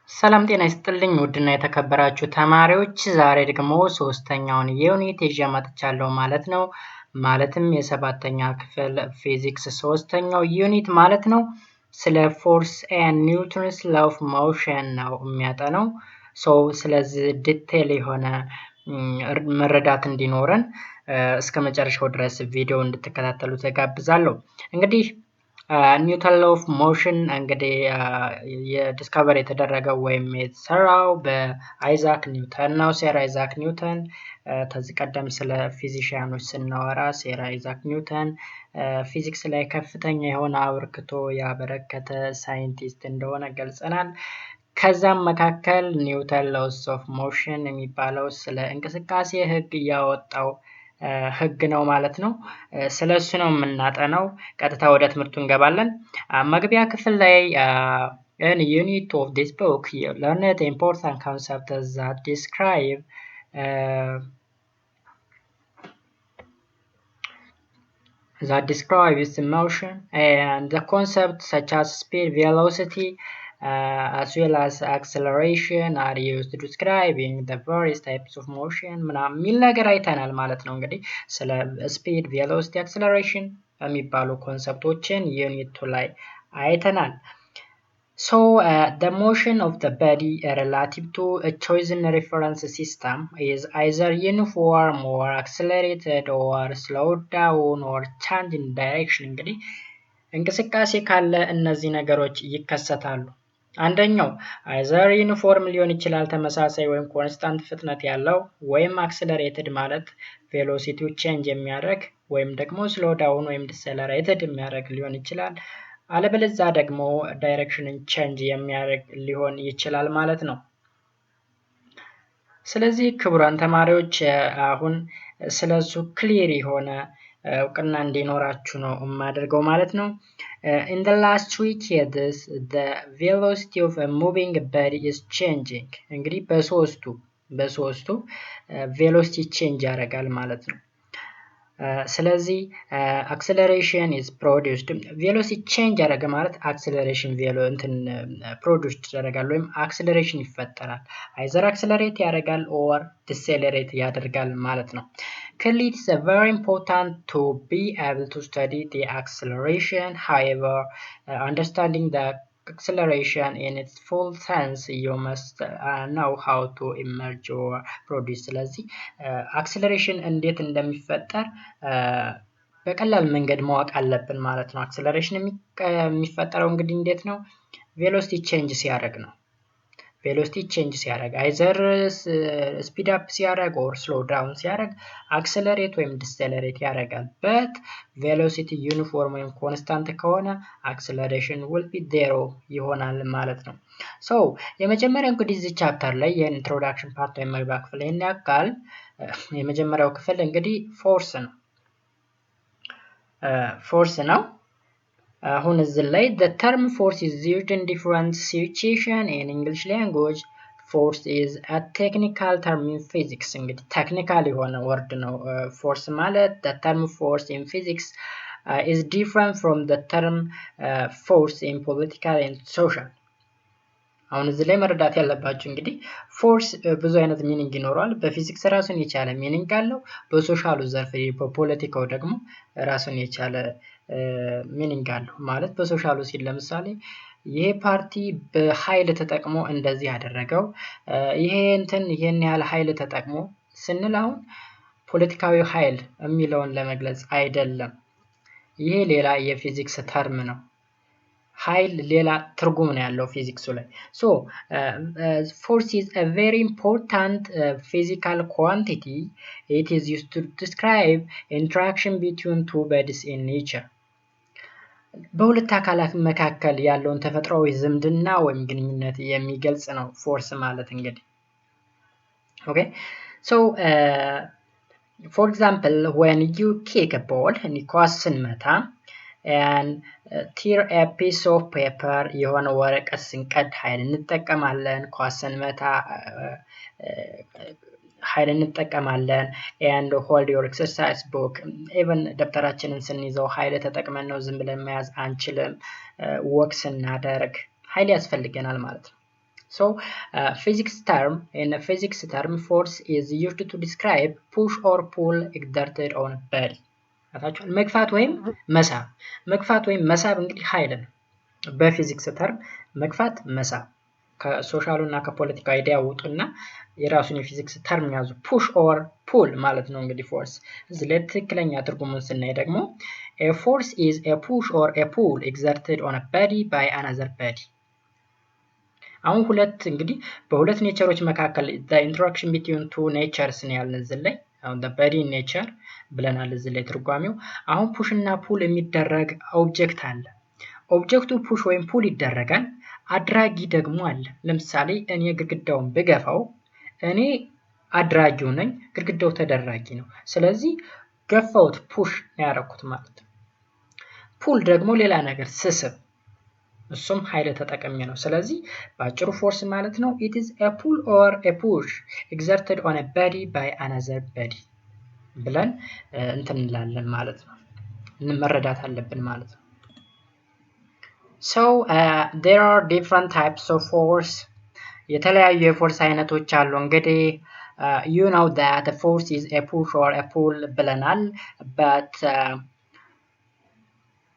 ሰላም ጤና ይስጥልኝ ውድና የተከበራችሁ ተማሪዎች ዛሬ ደግሞ ሶስተኛውን ዩኒት ይዤ መጥቻለሁ ማለት ነው። ማለትም የ7ኛ ክፍል ፊዚክስ ሶስተኛው ዩኒት ማለት ነው። ስለ ፎርስ ኤንድ ኒውተንስ ላው ኦፍ ሞሽን ነው የሚያጠነው። ስለዚህ ዲቴል የሆነ መረዳት እንዲኖረን እስከ መጨረሻው ድረስ ቪዲዮ እንድትከታተሉ ተጋብዛለሁ። እንግዲህ ኒውተን ላው ኦፍ ሞሽን እንግዲህ የዲስከቨር የተደረገው ወይም የተሰራው በአይዛክ ኒውተን ነው። ሰር አይዛክ ኒውተን ከዚህ ቀደም ስለ ፊዚሽያኖች ስናወራ ሰር አይዛክ ኒውተን ፊዚክስ ላይ ከፍተኛ የሆነ አበርክቶ ያበረከተ ሳይንቲስት እንደሆነ ገልጸናል። ከዛም መካከል ኒውተን ላውስ ኦፍ ሞሽን የሚባለው ስለ እንቅስቃሴ ህግ ያወጣው ህግ ነው ማለት ነው። ስለሱ ነው የምናጠነው። ቀጥታ ወደ ትምህርቱ እንገባለን። መግቢያ ክፍል ላይ in unit of this book you learn the important concepts that describe its motion and the concepts such as speed, velocity, as well as acceleration are used to describing the various types of motion ምናምን የሚል ነገር አይተናል ማለት ነው። እንግዲህ ስለ ስፒድ፣ ቬሎሲቲ፣ አክሰለሬሽን የሚባሉ ኮንሰፕቶችን ዩኒቱ ላይ አይተናል። So the motion of the body relative to a chosen reference system is either uniform or accelerated or slowed down or change in direction። እንግዲህ እንቅስቃሴ ካለ እነዚህ ነገሮች ይከሰታሉ። አንደኛው either ዩኒፎርም ሊሆን ይችላል ተመሳሳይ ወይም ኮንስታንት ፍጥነት ያለው፣ ወይም አክሰለሬትድ ማለት ቬሎሲቲው ቼንጅ የሚያደርግ ወይም ደግሞ ስሎ ዳውን ወይም ዲሰለሬትድ የሚያደርግ ሊሆን ይችላል። አለበለዚያ ደግሞ ዳይሬክሽንን ቼንጅ የሚያደርግ ሊሆን ይችላል ማለት ነው። ስለዚህ ክቡራን ተማሪዎች አሁን ስለሱ ክሊር የሆነ እውቅና እንዲኖራችሁ ነው የማደርገው ማለት ነው። In the last 3 years the velocity of a moving body is changing። እንግዲህ በሶስቱ ቬሎሲቲ ቼንጅ ያደርጋል ማለት ነው። ስለዚህ acceleration is produced velocity change ያደረገ ማለት acceleration produced ያደርጋል ወይም acceleration ይፈጠራል። either accelerate ያደርጋል or decelerate ያደርጋል ማለት ነው። Clearly it is very important to be able to study the acceleration. However, understanding the acceleration in its full sense you must know how to emerge or produce። ስለዚህ acceleration እንዴት እንደሚፈጠር በቀላል መንገድ ማወቅ አለብን ማለት ነው። acceleration የሚፈጠረው እንግዲህ እንዴት ነው? ቬሎሲቲ ቼንጅ ሲያደርግ ነው። ቬሎሲቲ ቼንጅ ሲያደርግ አይዘር ስፒድ አፕ ሲያደርግ ኦር ስሎ ዳውን ሲያደርግ አክሰለሬት ወይም ዲሰለሬት ያደርጋል። በት ቬሎሲቲ ዩኒፎርም ወይም ኮንስታንት ከሆነ አክሰለሬሽን ዊል ቢ ዜሮ ይሆናል ማለት ነው። ሶ የመጀመሪያው እንግዲህ እዚህ ቻፕተር ላይ የኢንትሮዳክሽን ፓርት ወይም መግቢያ ክፍል ይሄን ያክል። የመጀመሪያው ክፍል እንግዲህ ፎርስ ነው። አሁን እዚህ ላይ the term force is used in different situations in English language. Force is a technical term in physics. እንግዲህ ቴክኒካል የሆነ ወርድ ነው ፎርስ ማለት። the term force in physics is different from the term force in political and social. አሁን እዚህ ላይ መረዳት ያለባችሁ እንግዲህ ፎርስ ብዙ አይነት ሚኒንግ ይኖረዋል። በፊዚክስ ራሱን የቻለ ሚኒንግ አለው። በሶሻሉ ዘርፍ በፖለቲካው ደግሞ ራሱን የቻለ ሚኒንግ አለው። ማለት በሶሻሉ ሲል ለምሳሌ ይሄ ፓርቲ በኃይል ተጠቅሞ እንደዚህ ያደረገው ይሄን ያህል ኃይል ተጠቅሞ ስንል አሁን ፖለቲካዊ ኃይል የሚለውን ለመግለጽ አይደለም። ይሄ ሌላ የፊዚክስ ተርም ነው። ኃይል ሌላ ትርጉም ነው ያለው ፊዚክሱ ላይ። ሶ force is a very important physical quantity. It is used to describe interaction between two bodies in nature. በሁለት አካላት መካከል ያለውን ተፈጥሯዊ ዝምድና ወይም ግንኙነት የሚገልጽ ነው ፎርስ ማለት እንግዲህ። ኦኬ ሶ for example when you kick a ball ኳስ ስንመታ and tear a piece of paper የሆነ ወረቀት ስንቀድ ኃይል እንጠቀማለን። ኳስ ስንመታ ኃይል እንጠቀማለን። and hold your exercise book even ደብተራችንን ስንይዘው ኃይል ተጠቅመን ነው፣ ዝም ብለን መያዝ አንችልም። ወክ ስናደርግ ኃይል ያስፈልገናል ማለት ነው። So in a physics term, force is used to describe push or pull exerted on a body. አታችኋል። መግፋት ወይም መሳብ እንግዲህ ኃይል ነው። በፊዚክስ ተርም መግፋት መሳብ ከሶሻሉ እና ከፖለቲካ አይዲያ ውጡና የራሱን የፊዚክስ ተርም ያዙ። ፑሽ ኦር ፑል ማለት ነው እንግዲህ ፎርስ። እዚህ ላይ ትክክለኛ ትርጉሙን ስናይ ደግሞ a force is a push or a pull exerted on a body by another body። አሁን እንግዲህ በሁለት ኔቸሮች መካከል the interaction between two natures ነው ያለን እዚህ ላይ። አሁን the body nature ብለናል እዚህ ላይ ትርጓሜው። አሁን ፑሽ እና ፑል የሚደረግ ኦብጀክት አለ። ኦብጀክቱ ፑሽ ወይም ፑል ይደረጋል። አድራጊ ደግሞ አለ። ለምሳሌ እኔ ግድግዳውን ብገፋው እኔ አድራጊው ነኝ፣ ግድግዳው ተደራጊ ነው። ስለዚህ ገፋውት ፑሽ ያደረኩት ማለት ነው። ፑል ደግሞ ሌላ ነገር ስስብ እሱም ኃይል ተጠቅሜ ነው። ስለዚህ በአጭሩ ፎርስ ማለት ነው it is a pull or a push exerted on a body by another body ብለን እንትን እንላለን ማለት ነው። መረዳት አለብን ማለት ነው። So there are different types of force። የተለያዩ የፎርስ አይነቶች አሉ። እንግዲህ you know that a force is a push or a pull ብለናል። but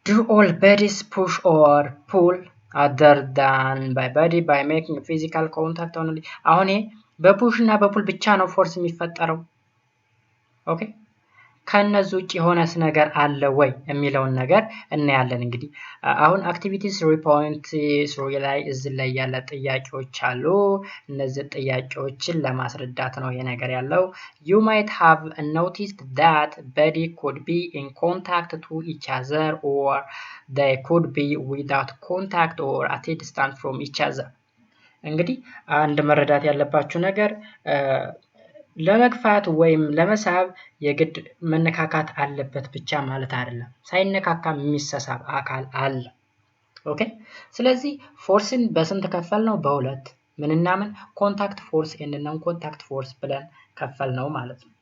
do all bodies push or pull other than by body by making physical contact only? አሁን በፑሽ እና በፑል ብቻ ነው ፎርስ የሚፈጠረው? ኦኬ ከነዚህ ውጭ የሆነስ ነገር አለ ወይ የሚለውን ነገር እናያለን። እንግዲህ አሁን አክቲቪቲስ 3.3 ላይ እዚህ ላይ ያለ ጥያቄዎች አሉ። እነዚህ ጥያቄዎችን ለማስረዳት ነው ይሄ ነገር ያለው። you might have noticed that body could be in contact to each other or they could be without contact or at a distance from each other። እንግዲህ አንድ መረዳት ያለባችሁ ነገር ለመግፋት ወይም ለመሳብ የግድ መነካካት አለበት ብቻ ማለት አይደለም። ሳይነካካ የሚሰሳብ አካል አለ። ኦኬ ስለዚህ ፎርስን በስንት ከፈል ነው? በሁለት ምንና ምን? ኮንታክት ፎርስ እና ነን ኮንታክት ፎርስ ብለን ከፈል ነው ማለት ነው።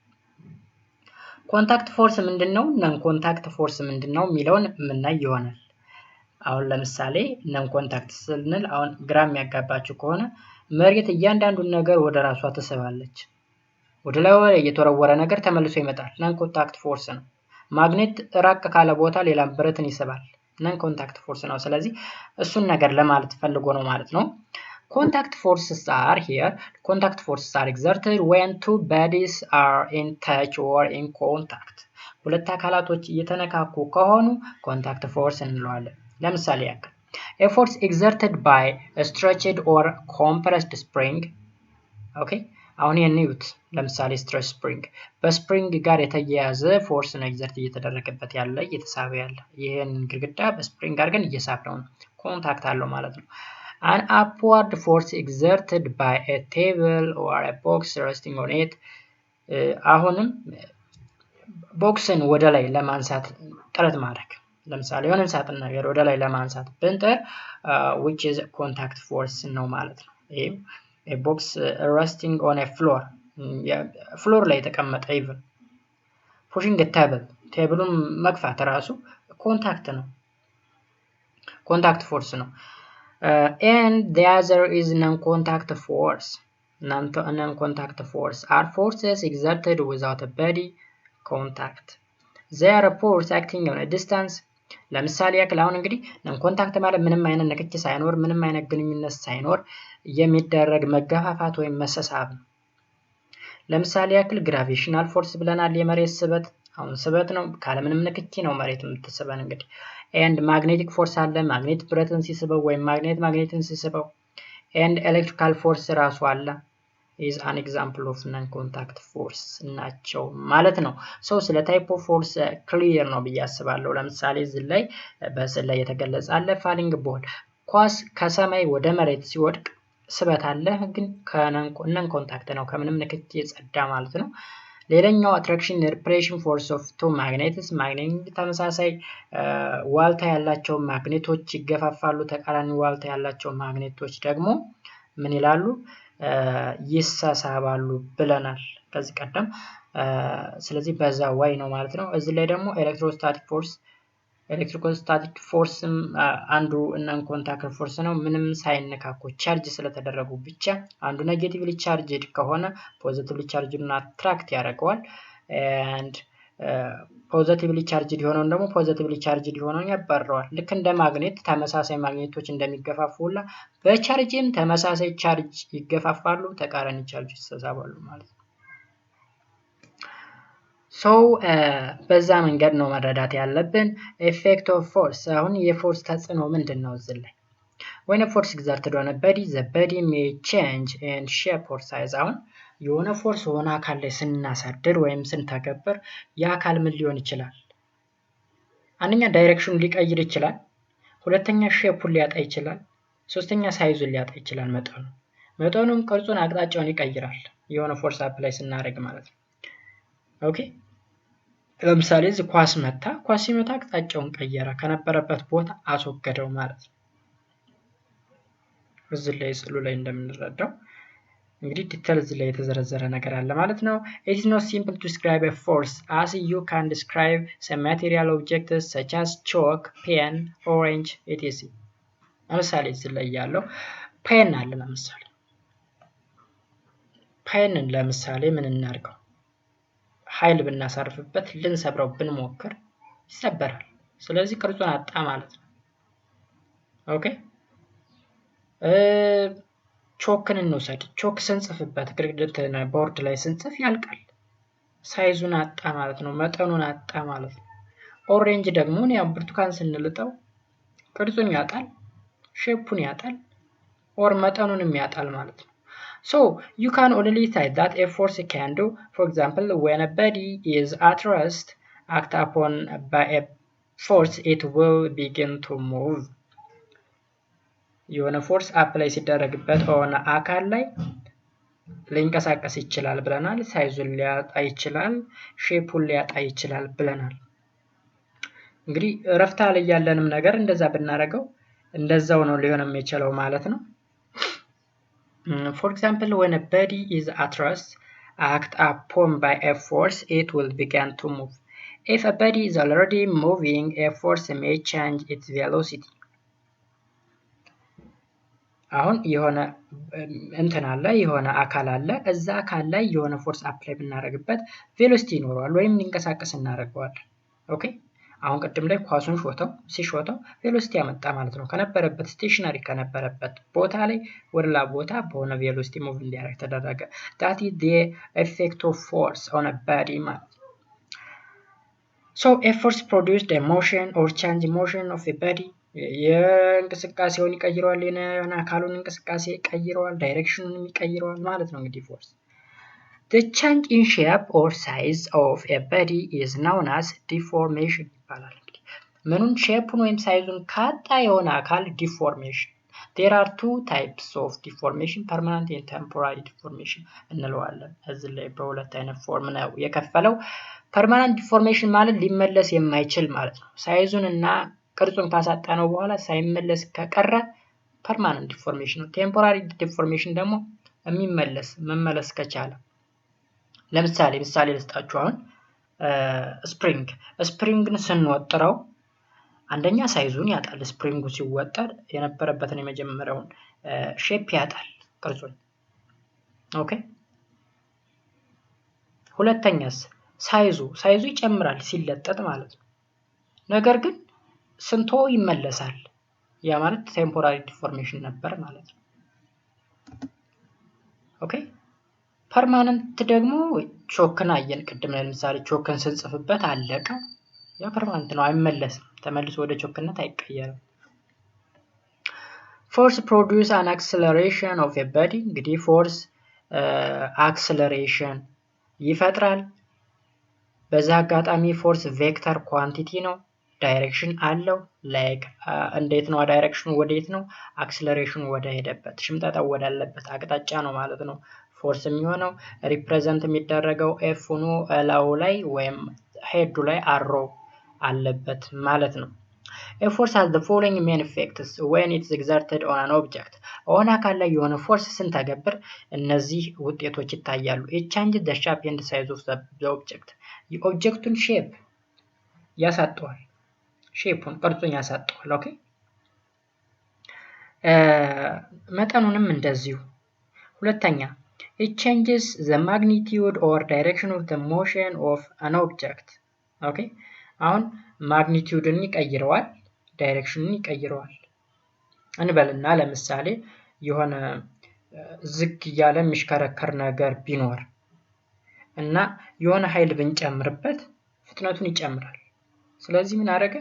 ኮንታክት ፎርስ ምንድነው? ነን ኮንታክት ፎርስ ምንድነው የሚለውን ምናይ ይሆናል። አሁን ለምሳሌ ነን ኮንታክት ስንል አሁን ግራም ያጋባችሁ ከሆነ መሬት እያንዳንዱን ነገር ወደ ራሷ ትስባለች። ወደ ላይ እየተወረወረ ነገር ተመልሶ ይመጣል። ነን ኮንታክት ፎርስ ነው። ማግኔት ራቅ ካለ ቦታ ሌላ ብረትን ይስባል። ነን ኮንታክት ፎርስ ነው። ስለዚህ እሱን ነገር ለማለት ፈልጎ ነው ማለት ነው። Contact forces are here. Contact forces are exerted when two bodies are in touch or in contact. ሁለት አካላቶች እየተነካኩ ከሆኑ ኮንታክት ፎርስ እንለዋለን። ለምሳሌ ያክል a force exerted by a stretched or compressed spring. Okay አሁን የኒውት ለምሳሌ ስትሬስ ስፕሪንግ በስፕሪንግ ጋር የተያያዘ ፎርስ ነው ኤግዘርት እየተደረገበት ያለ እየተሳበ ያለ። ይሄን ግድግዳ በስፕሪንግ አድርገን እየሳብነው ነው። ኮንታክት አለው ማለት ነው። an upward force exerted by a table or a box resting on it። አሁንም ቦክስን ወደ ላይ ለማንሳት ጥረት ማድረግ። ለምሳሌ የሆነ ሳጥን ነገር ወደ ላይ ለማንሳት ብንጥር which is contact force ነው ማለት ነው። ይሄ a box resting on a floor ፍሎር ላይ የተቀመጠ even pushing a table ቴብሉን መግፋት ራሱ ኮንታክት ነው። ኮንታክት ፎርስ ነው። and the other is non-contact force. Non-contact force are forces exerted without a body contact. They are a force acting on a distance. ለምሳሌ ያክል አሁን እንግዲህ ነን ኮንታክት ማለት ምንም አይነት ንክኪ ሳይኖር ምንም አይነት ግንኙነት ሳይኖር የሚደረግ መገፋፋት ወይም መሰሳብ ነው። ለምሳሌ ያክል ግራቪቴሽናል ፎርስ ብለናል። የመሬት ስበት አሁን ስበት ነው፣ ካለ ምንም ንክኪ ነው መሬት የምትስበን እንግዲህ። and magnetic force አለ፣ ማግኔት ብረትን ሲስበው ወይም ማግኔትን ሲስበው። and electrical force ራሱ አለ is an example of non-contact force ናቸው ማለት ነው። ሰው ስለ ታይፕ ኦፍ ፎርስ ክሊር ነው ብዬ አስባለሁ። ለምሳሌ እዚህ ላይ በስዕል ላይ የተገለጸ አለ ፋሊንግ ቦል ኳስ ከሰማይ ወደ መሬት ሲወድቅ ስበት አለ፣ ግን ከነን ኮንታክት ነው፣ ከምንም ንክኪ የጸዳ ማለት ነው። ሌላኛው አትራክሽን ሪፕሬሽን ፎርስ ኦፍ ቱ ማግኔትስ ማግኔት ተመሳሳይ ዋልታ ያላቸው ማግኔቶች ይገፋፋሉ። ተቃራኒ ዋልታ ያላቸው ማግኔቶች ደግሞ ምን ይላሉ? ይሳሳባሉ ብለናል ከዚህ ቀደም። ስለዚህ በዛ ዋይ ነው ማለት ነው። እዚህ ላይ ደግሞ ኤሌክትሮስታቲክ ፎርስ ኤሌክትሮስታቲክ ፎርስም አንዱ ነን ኮንታክት ፎርስ ነው። ምንም ሳይነካኩ ቻርጅ ስለተደረጉ ብቻ አንዱ ኔጌቲቭሊ ቻርጅድ ከሆነ ፖዚቲቭሊ ቻርጅድን አትራክት ያደርገዋል and ፖዚቲቭሊ ቻርጅድ የሆነውን ደግሞ ፖዚቲቭሊ ቻርጅድ የሆነውን ያባረዋል። ልክ እንደ ማግኔት ተመሳሳይ ማግኔቶች እንደሚገፋፉላ በቻርጅም ተመሳሳይ ቻርጅ ይገፋፋሉ፣ ተቃራኒ ቻርጅ ይሳሳባሉ ማለት ነው። በዛ መንገድ ነው መረዳት ያለብን። effect of force አሁን የፎርስ ተጽዕኖ ምንድነው እዚህ ላይ? when a force exerted on a body the body may change in shape or size አሁን የሆነ ፎርስ ሆነ አካል ላይ ስናሳድር ወይም ስንተገብር ያ አካል ምን ሊሆን ይችላል? አንደኛ ዳይሬክሽኑን ሊቀይር ይችላል፣ ሁለተኛ ሼፑን ሊያጣ ይችላል፣ ሶስተኛ ሳይዙን ሊያጣ ይችላል። መጠኑም ቅርጹን አቅጣጫውን ይቀይራል የሆነ ፎርስ አፕላይ ስናደርግ ማለት ነው። ኦኬ ለምሳሌ እዚህ ኳስ ሲመታ አቅጣጫውን ቀየረ፣ ከነበረበት ቦታ አስወገደው ማለት ነው። እዚህ ላይ ስዕሉ ላይ እንደምንረዳው እንግዲህ ዲቴል እዚህ ላይ የተዘረዘረ ነገር አለ ማለት ነው። it is not simple to describe a force as you can describe some material objects such as chalk, pen, orange, etc. ለምሳሌ እዚህ ላይ ያለው ፔን አለ። ለምሳሌ ፔንን ለምሳሌ ምን እናርገው? ኃይል ብናሳርፍበት ልንሰብረው ብንሞክር ይሰበራል። ስለዚህ ቅርጹን አጣ ማለት ነው። ኦኬ ቾክን እንውሰድ። ቾክ ስንጽፍበት ግድግዳ ቦርድ ላይ ስንጽፍ ያልቃል። ሳይዙን አጣ ማለት ነው፣ መጠኑን አጣ ማለት ነው። ኦሬንጅ ደግሞ ያው ብርቱካን ስንልጠው ቅርጹን ያጣል፣ ሼፑን ያጣል፣ ኦር መጠኑንም ያጣል ማለት ነው። So you can only say that a force can do, for example, when a body is at rest, act upon by a force, it will begin to move. የሆነ ፎርስ አፕላይ ሲደረግበት ሆነ አካል ላይ ሊንቀሳቀስ ይችላል ብለናል። ሳይዙን ሊያጣ ይችላል፣ ሼፑን ሊያጣ ይችላል ብለናል። እንግዲህ ረፍታ ላይ ያለንም ነገር እንደዛ ብናረገው እንደዛው ነው ሊሆን የሚችለው ማለት ነው። For example, when a body is at rest, act upon by a force, it will begin to move. If a body is already moving, a force may change its velocity. አሁን የሆነ እንትን አለ፣ የሆነ አካል አለ። እዛ አካል ላይ የሆነ ፎርስ አፕላይ ብናደርግበት ቬሎሲቲ ይኖረዋል ወይም ሊንቀሳቀስ እናደርገዋለን። ኦኬ አሁን ቅድም ላይ ኳሱን ሲሾተው ቬሎሲቲ ያመጣ ማለት ነው። ከነበረበት ስቴሽነሪ ከነበረበት ቦታ ላይ ወደ ሌላ ቦታ በሆነ ቬሎሲቲ ሙቭ እንዲያደርግ ተደረገ። that is the effect of force on a body ማለት ነው። So a force produced a motion or change motion of a body. የእንቅስቃሴውን ይቀይረዋል፣ የሆነ አካሉን እንቅስቃሴ ይቀይረዋል፣ ዳይሬክሽኑን ይቀይረዋል ማለት ነው። እንግዲህ ፎርስ the change in shape or size of a body is known as deformation ይባላል። እንግዲህ ምኑን ሼፑን ወይም ሳይዙን ካጣ የሆነ አካል ዲፎርሜሽን። there are two types of deformation, permanent and temporary deformation እንለዋለን። እዚህ ላይ በሁለት አይነት ፎርም ነው የከፈለው። permanent deformation ማለት ሊመለስ የማይችል ማለት ነው። ሳይዙን እና ቅርጹን ካሳጣ ነው በኋላ ሳይመለስ ከቀረ permanent deformation ነው። temporary deformation ደግሞ መመለስ ከቻለ። ለምሳሌ ልስጣችሁ። አሁን ስፕሪንግን ስንወጥረው አንደኛ ሳይዙን ያጣል። ስፕሪንጉ ሲወጠር የነበረበትን የመጀመሪያውን ሼፕ ያጣል፣ ቅርጹን። ኦኬ ሁለተኛስ ሳይዙ ይጨምራል ሲለጠጥ ማለት ነው። ነገር ግን ስንቶ ይመለሳል። ያ ማለት ቴምፖራሪ ዲፎርሜሽን ነበር ማለት ነው። ኦኬ ፐርማነንት ደግሞ ቾክን አየን ቅድም። ለምሳሌ ቾክን ስንጽፍበት አለቀ፣ ያ ፐርማነንት ነው፣ አይመለስም፣ ተመልሶ ወደ ቾክነት አይቀየርም። ፎርስ ፕሮዲዩስ አን አክሰለሬሽን ኦፍ ኤ ቦዲ። እንግዲህ ፎርስ አክሰለሬሽን ይፈጥራል። በዛ አጋጣሚ ፎርስ ቬክተር ኳንቲቲ ነው፣ ዳይሬክሽን አለው። ላይክ እንዴት ነው ዳይሬክሽኑ? ወዴት ነው? አክሰለሬሽኑ ወደ ሄደበት ሽምጠጣው ወዳለበት አቅጣጫ ነው ማለት ነው። ፎርስ የሚሆነው ሪፕሬዘንት የሚደረገው ኤፍ ሆኖ ላው ላይ ወይም ሄዱ ላይ አሮ አለበት ማለት ነው። A force has the following main effects when it's exerted on an object. on አካል ላይ የሆነ ፎርስ ስንተገብር እነዚህ ውጤቶች ይታያሉ። it changes the shape and size of the object. የኦብጀክቱን ሼፕ ያሳጠዋል። ሼፑን ቅርጹን ያሳጠዋል። ኦኬ መጠኑንም እንደዚሁ። ሁለተኛ it changes the magnitude or direction of the motion of an object. ኦኬ አሁን ማግኒቲዩድን ይቀይረዋል፣ ዳይሬክሽኑን ይቀይረዋል እንበልና ለምሳሌ የሆነ ዝቅ እያለ የሚሽከረከር ነገር ቢኖር እና የሆነ ኃይል ብንጨምርበት ፍጥነቱን ይጨምራል። ስለዚህ ምን አደረገ?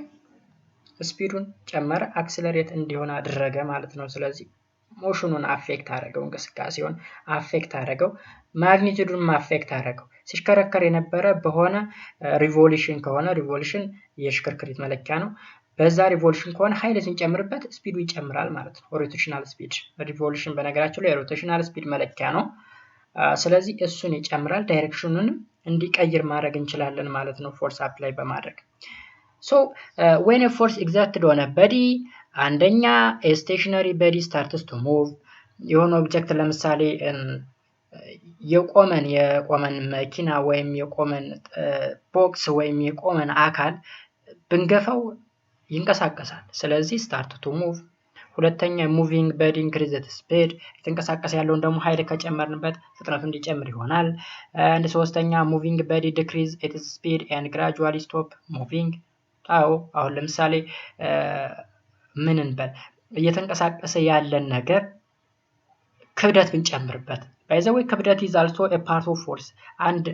ስፒዱን ጨመረ፣ አክሰለሬት እንዲሆን አደረገ ማለት ነው። ስለዚህ ሞሽኑን አፌክት አደረገው፣ እንቅስቃሴውን አፌክት አደረገው፣ ማግኒቲዩዱን አፌክት አደረገው። ሲሽከረከር የነበረ በሆነ ሪቮሉሽን ከሆነ ሪቮሉሽን የሽክርክሪት መለኪያ ነው። በዛ ሪቮሉሽን ከሆነ ኃይል ስንጨምርበት ስፒዱ ይጨምራል ማለት ነው። ሮቴሽናል ስፒድ ሪቮሉሽን በነገራችን ላይ ሮቴሽናል ስፒድ መለኪያ ነው። ስለዚህ እሱን ይጨምራል። ዳይሬክሽኑንም እንዲቀይር ማድረግ እንችላለን ማለት ነው ፎርስ አፕላይ በማድረግ። ሶ when a force exerted on a body አንደኛ a stationary body starts to move የሆነ ኦብጀክት ለምሳሌ የቆመን መኪና ወይም የቆመን ቦክስ ወይም የቆመን አካል ብንገፋው ይንቀሳቀሳል። ስለዚህ start to move። ሁለተኛ moving body increases speed የተንቀሳቀሰ ያለውን ደግሞ ኃይል ከጨመርንበት ፍጥነቱ እንዲጨምር ይሆናል። and ሶስተኛ moving body decrease its speed and gradually stop moving። አሁን ለምሳሌ ምን እንበል እየተንቀሳቀሰ ያለን ነገር ክብደት ብንጨምርበት by the way ክብደት is also a part of force አንድ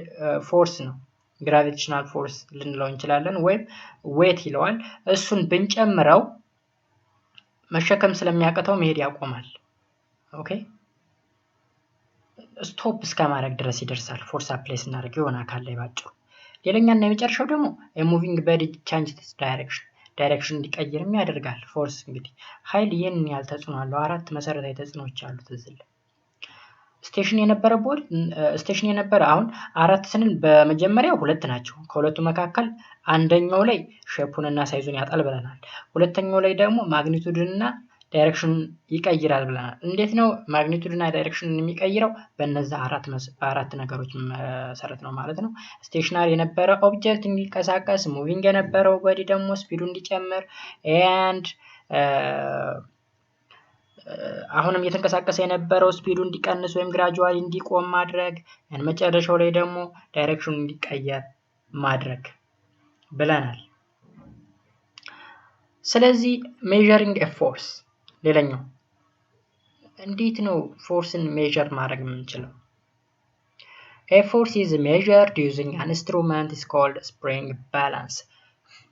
ፎርስ ነው። ግራቪቴሽናል ፎርስ ልንለው እንችላለን ወይም ዌት ይለዋል። እሱን ብንጨምረው መሸከም ስለሚያቀተው መሄድ ያቆማል። ኦኬ ስቶፕ እስከማድረግ ድረስ ይደርሳል ፎርስ አፕላይ ስናደርግ የሆነ አካል ላይ ባጭሩ። ሌላኛና የመጨረሻው ደግሞ ሙቪንግ በዲ changes ዳይሬክሽን እንዲቀይርም ያደርጋል። ፎርስ እንግዲህ ኃይል ይህንን ያህል ተጽዕኖ አለው። 4 መሰረታዊ ተጽዕኖዎች አሉት እዚህ ላይ። ስቴሽን የነበረ አሁን 4 ስንል በመጀመሪያው 2 ናቸው። ከሁለቱ መካከል አንደኛው ላይ ሼፑንና ሳይዙን ያጣል ብለናል። ሁለተኛው ላይ ደግሞ ማግኒቱድንና ዳይሬክሽን ይቀይራል ብለናል። እንዴት ነው ማግኒቱድና ዳይሬክሽንን የሚቀይረው? በእነዛ አራት ነገሮች መሰረት ነው ማለት ነው። ስቴሽናሪ የነበረ ኦብጀክት እንዲንቀሳቀስ፣ ሙቪንግ የነበረው ቦዲ ደግሞ ስፒዱ እንዲጨምር ኤንድ አሁንም እየተንቀሳቀሰ የነበረው ስፒዱ እንዲቀንስ ወይም ግራጁዋሊ እንዲቆም ማድረግ፣ መጨረሻው ላይ ደግሞ ዳይሬክሽኑ እንዲቀየር ማድረግ ብለናል። ስለዚህ ሜዠሪንግ ኤ ፎርስ ሌላኛው እንዴት ነው ፎርስን ሜዠር ማድረግ የምንችለው? ኤ ፎርስ ኢዝ ሜዠርድ ዩዚንግ አን ኢንስትሩመንት ኢዝ ኮልድ ስፕሪንግ ባላንስ።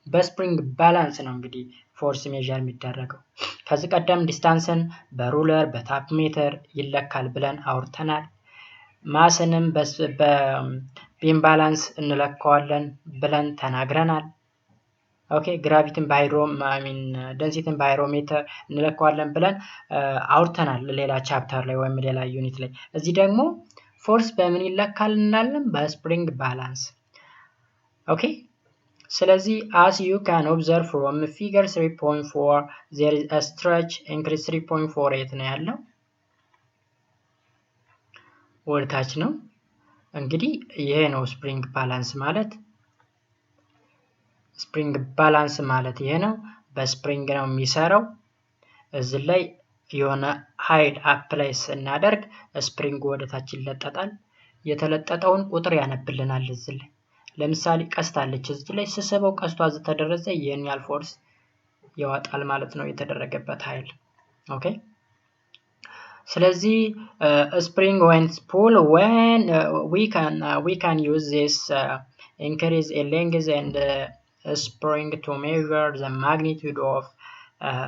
በስፕሪንግ ባላንስ ነው እንግዲህ ፎርስ ሜዠር የሚደረገው። ከዚህ ቀደም ዲስታንስን በሩለር በታፕ ሜተር ይለካል ብለን አውርተናል። ማስንም በቢም ባላንስ እንለካዋለን ብለን ተናግረናል። ኦኬ ግራቪቲን ደንሲቲን በሃይሮሜትር እንለካዋለን ብለን አውርተናል ሌላ ቻፕተር ላይ ወይም ሌላ ዩኒት ላይ። እዚህ ደግሞ ፎርስ በምን ይለካል እንላለን? በስፕሪንግ ባላንስ። ኦኬ ስለዚህ as you can observe from figure 3.4 there is a stretch increase 3.48 ነው ያለው ወልታች ነው። እንግዲህ ይሄ ነው ስፕሪንግ ባላንስ ማለት። ስፕሪንግ ባላንስ ማለት ይሄ ነው። በስፕሪንግ ነው የሚሰራው። እዚህ ላይ የሆነ ኃይል አፕላይ ስናደርግ ስፕሪንግ ወደታች ይለጠጣል። የተለጠጠውን ቁጥር ያነብልናል እዚህ ላይ። ለምሳሌ ቀስት አለች እዚህ ላይ ስስበው ቀስቷ ተደረሰ ይሄን ያህል ፎርስ ያወጣል ማለት ነው የተደረገበት ኃይል። ኦኬ ስለዚህ spring when pull when we can use this increase in length and spring to measure the magnitude of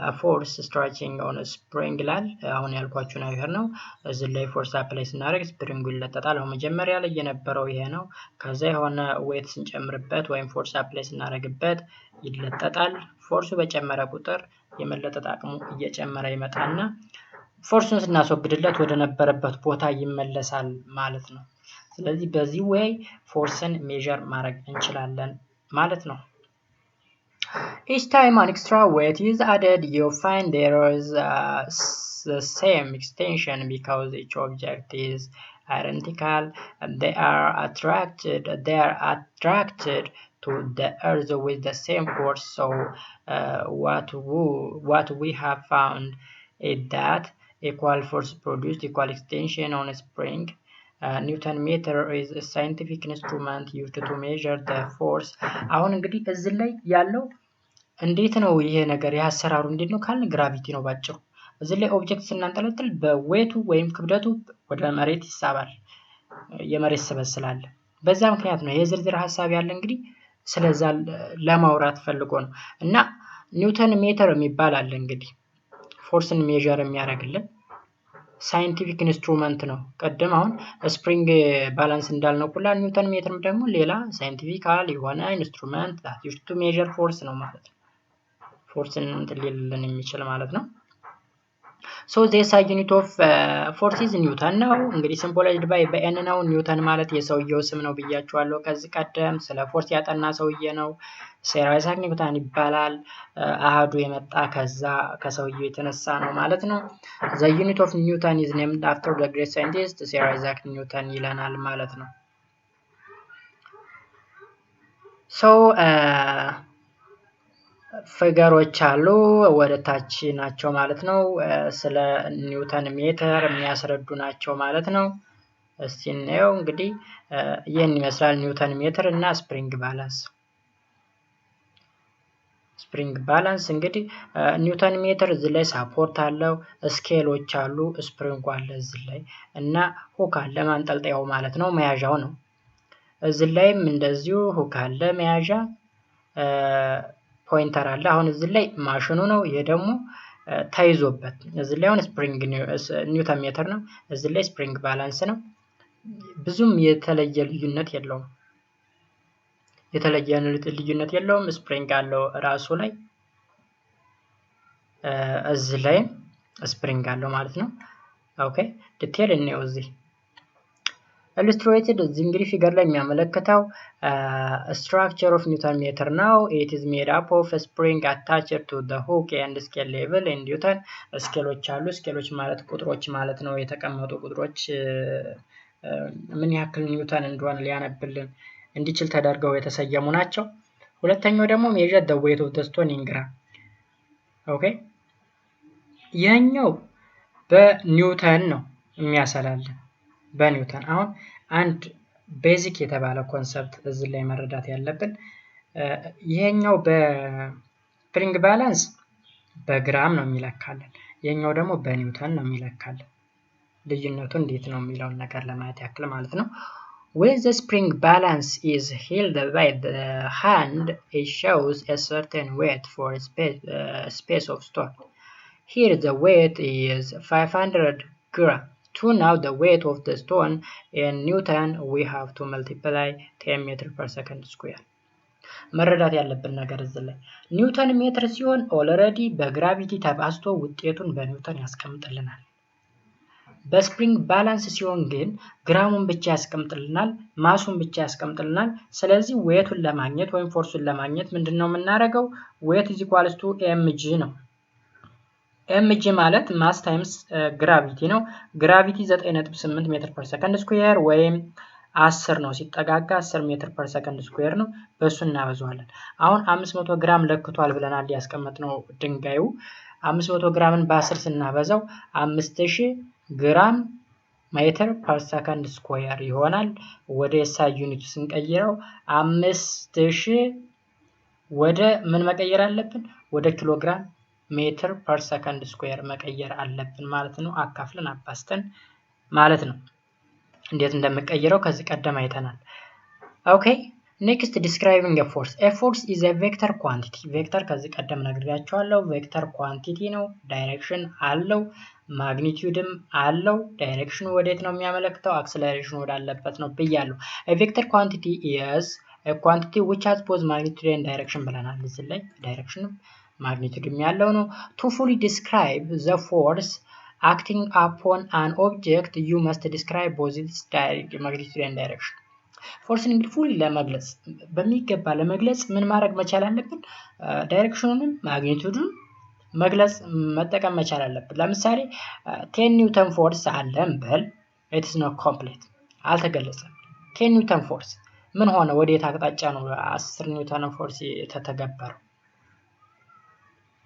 a force stretching on a spring ይላል። አሁን ያልኳችሁ ነገር ነው። እዚህ ላይ ፎርስ አፕላይ ስናደርግ ስፕሪንጉ ይለጠጣል። አሁን መጀመሪያ ላይ የነበረው ይሄ ነው። ከዛ የሆነ ዌት ስንጨምርበት ወይም ፎርስ አፕላይ ስናደርግበት ይለጠጣል። ፎርሱ በጨመረ ቁጥር የመለጠጥ አቅሙ እየጨመረ ይመጣና ፎርሱን ስናስወግድለት ወደ ነበረበት ቦታ ይመለሳል ማለት ነው። ስለዚህ በዚህ way ፎርስን ሜዠር ማድረግ እንችላለን ማለት ነው። Each time an extra weight is added, you find there is the same extension because each object is identical. They are attracted to the earth with the same force. So what we have found is that equal force produced equal extension on a spring. Newton meter is a scientific instrument used to measure the force. አሁን እንግዲህ እዚህ ላይ ያለው እንዴት ነው ይሄ ነገር ያሰራሩ እንዴት ነው ካልን ግራቪቲ ነው ባጭሩ። እዚህ ላይ ኦብጀክት ስናንጠለጥል በዌቱ ወይም ክብደቱ ወደ መሬት ይሳባል የመሬት ስበት ስላለ በዛ ምክንያት ነው የዝርዝር ሐሳብ ያለ እንግዲህ ስለዛ ለማውራት ፈልጎ ነው እና ኒውተን ሜተር የሚባል አለ እንግዲህ ፎርስን ሜዠር የሚያደርግልን ሳይንቲፊክ ኢንስትሩመንት ነው። ቀደም አሁን ስፕሪንግ ባላንስ እንዳልነው ሁላ ኒውተን ሜትርም ደግሞ ሌላ ሳይንቲፊካል የሆነ ኢንስትሩመንት that used to measure force ነው ማለት ነው። ፎርስን እንጥልልን የሚችል ማለት ነው። So the SI unit of force is Newton ነው እንግዲህ ሲምቦላይዝድ ባይ በኤን ነው። ኒውተን ማለት የሰውየው ስም ነው ብያችኋለሁ ከዚህ ቀደም ስለ ፎርስ ያጠና ሰውዬ ነው። ሰር አይዛክ ኒውተን ይባላል። አሃዱ የመጣ ከዛ ከሰውየው የተነሳ ነው ማለት ነው። The unit of Newton is named after the great scientist ሰር አይዛክ ኒውተን ይለናል ማለት ነው። So ፊገሮች አሉ ወደ ታች ናቸው ማለት ነው። ስለ ኒውተን ሜተር የሚያስረዱ ናቸው ማለት ነው። እስቲ እንየው እንግዲህ ይሄን ይመስላል ኒውተን ሜተር እና ስፕሪንግ ባላንስ። ስፕሪንግ ባላንስ እንግዲህ ኒውተን ሜተር እዚህ ላይ ሳፖርት አለው፣ ስኬሎች አሉ፣ ስፕሪንግ አለ እዚህ ላይ እና ሁክ አለ ማንጠልጠያው ማለት ነው መያዣው ነው። እዚህ ላይም እንደዚሁ ሁክ አለ መያዣ ፖይንተር አለ። አሁን እዚህ ላይ ማሽኑ ነው ይሄ ደግሞ ታይዞበት እዚህ ላይ አሁን ስፕሪንግ ኒውተን ሜተር ነው እዚህ ላይ ስፕሪንግ ባላንስ ነው። ብዙም የተለየ ልዩነት የለውም። ስፕሪንግ አለው ራሱ ላይ እዚህ ላይ ስፕሪንግ አለው ማለት ነው። ኦኬ ዲቴል ነው እዚህ illustrated እዚህ እንግዲህ ፊገር ላይ የሚያመለክተው structure of Newton meter now it is made up of a spring attached to the hook and scale level in Newton ስኬሎች አሉ። ስኬሎች ማለት ቁጥሮች ማለት ነው። የተቀመጡ ቁጥሮች ምን ያክል ኒውተን እንደሆነ ሊያነብልን እንዲችል ተደርገው የተሰየሙ ናቸው። ሁለተኛው ደግሞ measure the weight of the stone in gram ኦኬ ይሄኛው በኒውተን ነው የሚያሰላልን በኒውተን። አሁን አንድ ቤዚክ የተባለ ኮንሰፕት እዚህ ላይ መረዳት ያለብን ይሄኛው በስፕሪንግ ባላንስ በግራም ነው የሚለካልን፣ ይሄኛው ደግሞ በኒውተን ነው የሚለካልን። ልዩነቱ እንዴት ነው የሚለውን ነገር ለማየት ያክል ማለት ነው። When the spring balance is held by the hand, it shows a certain weight for a space of stone. Here the weight is 500 grams. To know the weight of the stone in Newton, we have to multiply 10 meter per second square. መረዳት ያለብን ነገር እዚህ ላይ ኒውተን ሜትር ሲሆን ኦልሬዲ በግራቪቲ ተባዝቶ ውጤቱን በኒውተን ያስቀምጥልናል። በስፕሪንግ ባላንስ ሲሆን ግን ግራሙን ብቻ ያስቀምጥልናል፣ ማሱን ብቻ ያስቀምጥልናል። ስለዚህ ዌቱን ለማግኘት ወይም ፎርሱን ለማግኘት ምንድነው የምናደርገው? ዌት is equals to mg ነው። mg ማለት ማስ ታይምስ ግራቪቲ ነው። ግራቪቲ 9.8 ሜትር ፐር ሰከንድ ስኩዌር ወይም 10 ነው ሲጠጋጋ 10 ሜትር ፐር ሰከንድ ስኩዌር ነው። በሱ እናበዛዋለን። አሁን 500 ግራም ለክቷል ብለናል ያስቀመጥነው ድንጋዩ 500 ግራምን በ10 ስናበዛው 5000 ግራም ሜትር ፐር ሰከንድ ስኩዌር ይሆናል። ወደ SI ዩኒት ስንቀይረው 5000 ወደ ምን መቀየር አለብን? ወደ ኪሎግራም ሜትር ፐር ሰከንድ ስኩዌር መቀየር አለብን ማለት ነው። አካፍለን አባስተን ማለት ነው። እንዴት እንደምቀይረው ከዚህ ቀደም አይተናል። ኦኬ ኔክስት ዲስክራይቢንግ a force. A force is a vector quantity. ቬክተር ከዚህ ቀደም ነግሬያችኋለሁ። ቬክተር ኳንቲቲ ነው። ዳይሬክሽን አለው፣ ማግኒቲዩድም አለው። ዳይሬክሽኑ ወዴት ነው የሚያመለክተው? አክሰለሬሽኑ ወዳለበት ነው ብያለሁ። A vector quantity is a quantity which has both magnitude and direction ብለናል። እዚህ ላይ ዳይሬክሽኑ ማግኒቲዩድም ያለው ነው። To fully describe the force acting upon an object you must describe both its magnitude and direction. ፎርስን እንግዲህ ፉሊ ለመግለጽ በሚገባ ለመግለጽ ምን ማድረግ መቻል አለብን? ዳይሬክሽኑንም ማግኒቲዩዱን መግለጽ መጠቀም መቻል አለብን። ለምሳሌ 10 ኒውተን ፎርስ አለን በል it is not complete አልተገለጸም። 10 ኒውተን ፎርስ ምን ሆነ ወዴት አቅጣጫ ነው 10 ኒውተን ፎርስ የተተገበረው?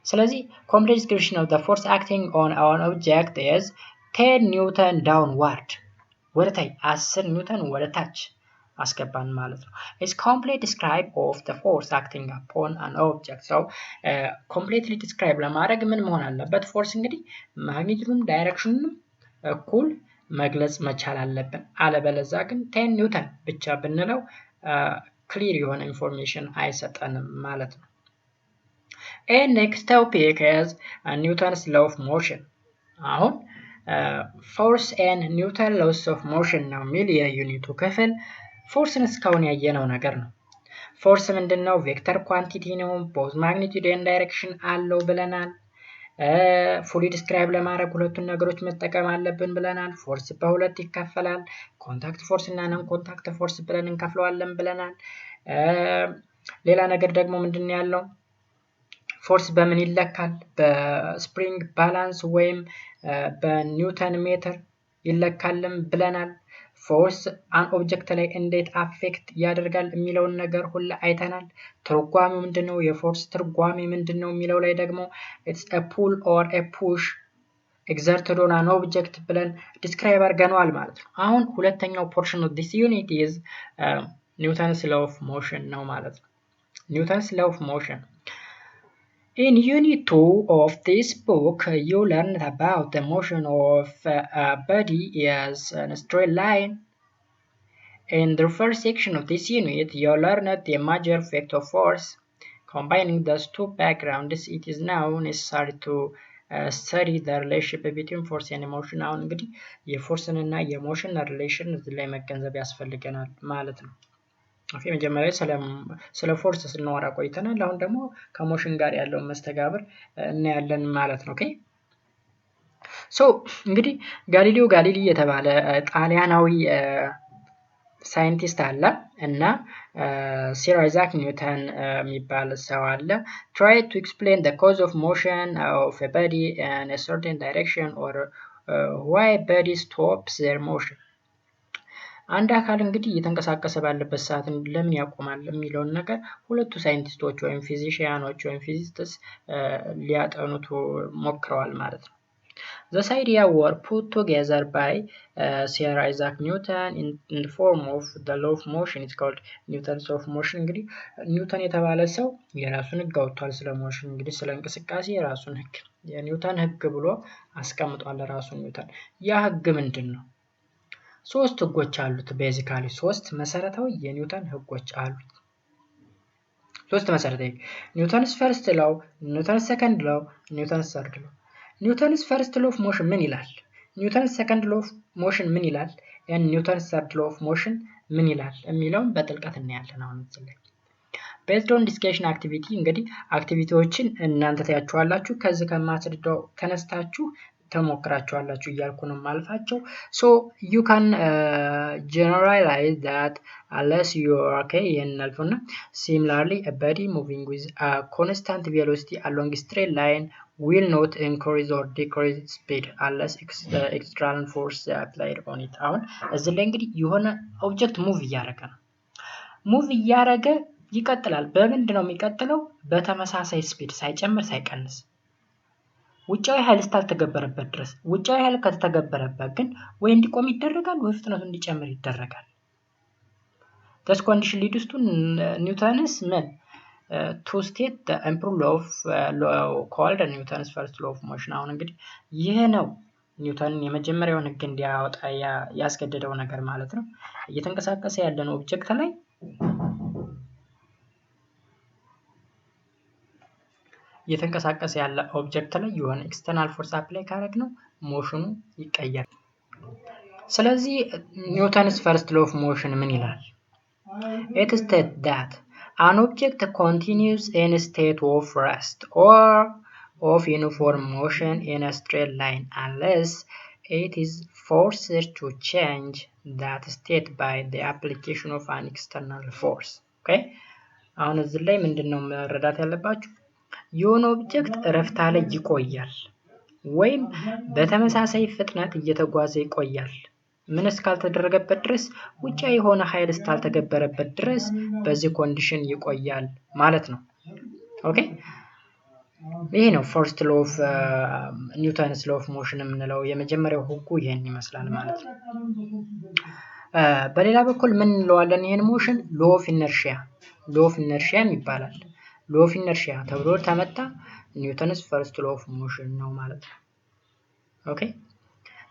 ስለዚህ complete description of the force acting on an object is 10 ኒውተን downward ወደታይ 10 ኒውተን ወደታች አስገባን ማለት ነው። is complete describe of the force acting upon an object so completely describe ለማድረግ ምን መሆን አለበት? ፎርስ እንግዲህ ማግኒቲዩዱም ዳይሬክሽኑንም እኩል መግለጽ መቻል አለብን። አለበለዚያ ግን 10 ኒውተን ብቻ ብንለው ክሊር የሆነ ኢንፎርሜሽን አይሰጠንም ማለት ነው። And next topic is Newton's law of motion. አሁን force and Newton laws of motion ነው የሚል የዩኒቱ ክፍል ፎርስን እስካሁን ያየነው ነገር ነው። ፎርስ ምንድነው? ቬክተር ኳንቲቲ ነው። ቦዝ ማግኒቲዩድ ኤንድ ዳይሬክሽን አለው ብለናል። ፉሊ ዲስክራይብ ለማድረግ ሁለቱን ነገሮች መጠቀም አለብን ብለናል። ፎርስ በሁለት ይከፈላል። ኮንታክት ፎርስ እና ነን ኮንታክት ፎርስ ብለን እንከፍለዋለን ብለናል። ሌላ ነገር ደግሞ ምንድነው ያለው? ፎርስ በምን ይለካል? በስፕሪንግ ባላንስ ወይም በኒውተን ሜትር ይለካልም ብለናል። ፎርስ አን ኦብጀክት ላይ እንዴት አፌክት ያደርጋል የሚለውን ነገር ሁሉ አይተናል። ትርጓሜው ምንድነው? የፎርስ ትርጓሜ ምንድነው የሚለው ላይ ደግሞ it's a pull or a push exerted on an object ብለን ዲስክራይብ አድርገናል ማለት ነው። አሁን ሁለተኛው ፖርሽን of this unit is Newton's law of motion ነው ማለት ነው። Newton's law of motion. In Unit 2 of this book, you learned about the motion of a body as a straight line. In the first section of this unit, you learned the major vector force. Combining those two backgrounds, it is now necessary to study the relationship between force and motion. አሁን እንግዲህ የፎርስን እና የሞሽን ሪሌሽን እዚህ ላይ መገንዘብ ያስፈልገናል ማለት ነው። ኦኬ መጀመሪያ ስለ ፎርስ ስናወራ ቆይተናል። አሁን ደግሞ ከሞሽን ጋር ያለው መስተጋብር እናያለን ማለት ነው። ኦኬ ሶ እንግዲህ ጋሊሊዮ ጋሊሊ የተባለ ጣሊያናዊ ሳይንቲስት አለ እና ሰር አይዛክ ኒውተን የሚባል ሰው አለ። try to explain the cause of motion of a body in a certain direction or why body stops their motion. አንድ አካል እንግዲህ እየተንቀሳቀሰ ባለበት ሰዓት ለምን ያቆማል የሚለውን ነገር ሁለቱ ሳይንቲስቶች ወይም ፊዚሺያኖች ወይም ፊዚሲስቶች ሊያጠኑት ሞክረዋል ማለት ነው። This idea were put together by Sir Isaac Newton in the form of the law of motion. It's called Newton's law of motion. እንግዲህ ኒውተን የተባለ ሰው የራሱን ህግ አውጥቷል ስለ ሞሽን እንግዲህ ስለ እንቅስቃሴ የራሱን ህግ የኒውተን ህግ ብሎ አስቀምጧል ራሱ ኒውተን። ያ ህግ ምንድነው? ሶስት ህጎች አሉት። ቤዚካሊ ሶስት መሰረታዊ የኒውተን ህጎች አሉት። ሶስት መሰረታዊ ኒውተንስ ፈርስት ላው፣ ኒውተንስ ሰከንድ ላው፣ ኒውተንስ ሰርድ ላው። ኒውተንስ ፈርስት ላው ኦፍ ሞሽን ምን ይላል? ኒውተንስ ሰከንድ ላው ኦፍ ሞሽን ምን ይላል? ኒውተንስ ሰርድ ላው ኦፍ ሞሽን ምን ይላል የሚለውን በጥልቀት እናያለን። አሁን እዚህ ላይ based on discussion activity እንግዲህ አክቲቪቲዎችን እናንተ ታያችኋላችሁ። ከዚህ ከማስረዳው ተነስታችሁ ተሞክራችኋላችሁ እያልኩ ነው ማልፋቸው። so you can generalize that unless you are okay ይናልፉና similarly a body moving with a constant velocity along a straight line will not increase or decrease speed unless external force applied on it. አሁን እዚህ ላይ እንግዲህ የሆነ ኦብጀክት ሙቭ እያደረገ ነው። ሙቭ እያደረገ ይቀጥላል። በምንድነው የሚቀጥለው? በተመሳሳይ ስፒድ ሳይጨምር ሳይቀንስ ውጫዊ ኃይል እስካልተገበረበት ድረስ። ውጫዊ ኃይል ከተገበረበት ግን ወይ እንዲቆም ይደረጋል ወይ ፍጥነቱ እንዲጨምር ይደረጋል። this condition leads to Newton's to state the improved law called Newton's first law of motion. አሁን እንግዲህ ይሄ ነው ኒውተን የመጀመሪያውን ህግ እንዲያወጣ ያስገደደው ነገር ማለት ነው። እየተንቀሳቀሰ ያለን ኦብጀክት ላይ እየተንቀሳቀሰ ያለ ኦብጀክት ላይ የሆነ ኤክስተርናል ፎርስ አፕላይ ካደረግነው ሞሽኑ ይቀየራል። ስለዚህ ኒውተንስ ፈርስት ላው ኦፍ ሞሽን ምን ይላል? it states that an object continues in a state of rest or of uniform motion in a straight line unless it is forced to change that state by the application of an external force. okay አሁን እዚህ ላይ ምንድነው መረዳት ያለባችሁ? የሆነ ኦብጀክት እረፍታ ላይ ይቆያል ወይም በተመሳሳይ ፍጥነት እየተጓዘ ይቆያል ምን እስካልተደረገበት ድረስ ውጫዊ የሆነ ኃይል እስካልተገበረበት ድረስ በዚህ ኮንዲሽን ይቆያል ማለት ነው። ኦኬ ይሄ ነው ፈርስት ሎ ኦፍ ኒውተንስ ሎ ኦፍ ሞሽን የምንለው የመጀመሪያው ህጉ ይሄን ይመስላል ማለት ነው። በሌላ በኩል ምን እንለዋለን? ይሄን ሞሽን ሎ ኦፍ ኢነርሺያ ይባላል። ሎ ኦፍ ኢነርሺያ ተብሎ ተመጣ ኒውተንስ ፈርስት ሎ ኦፍ ሞሽን ነው ማለት ነው። ኦኬ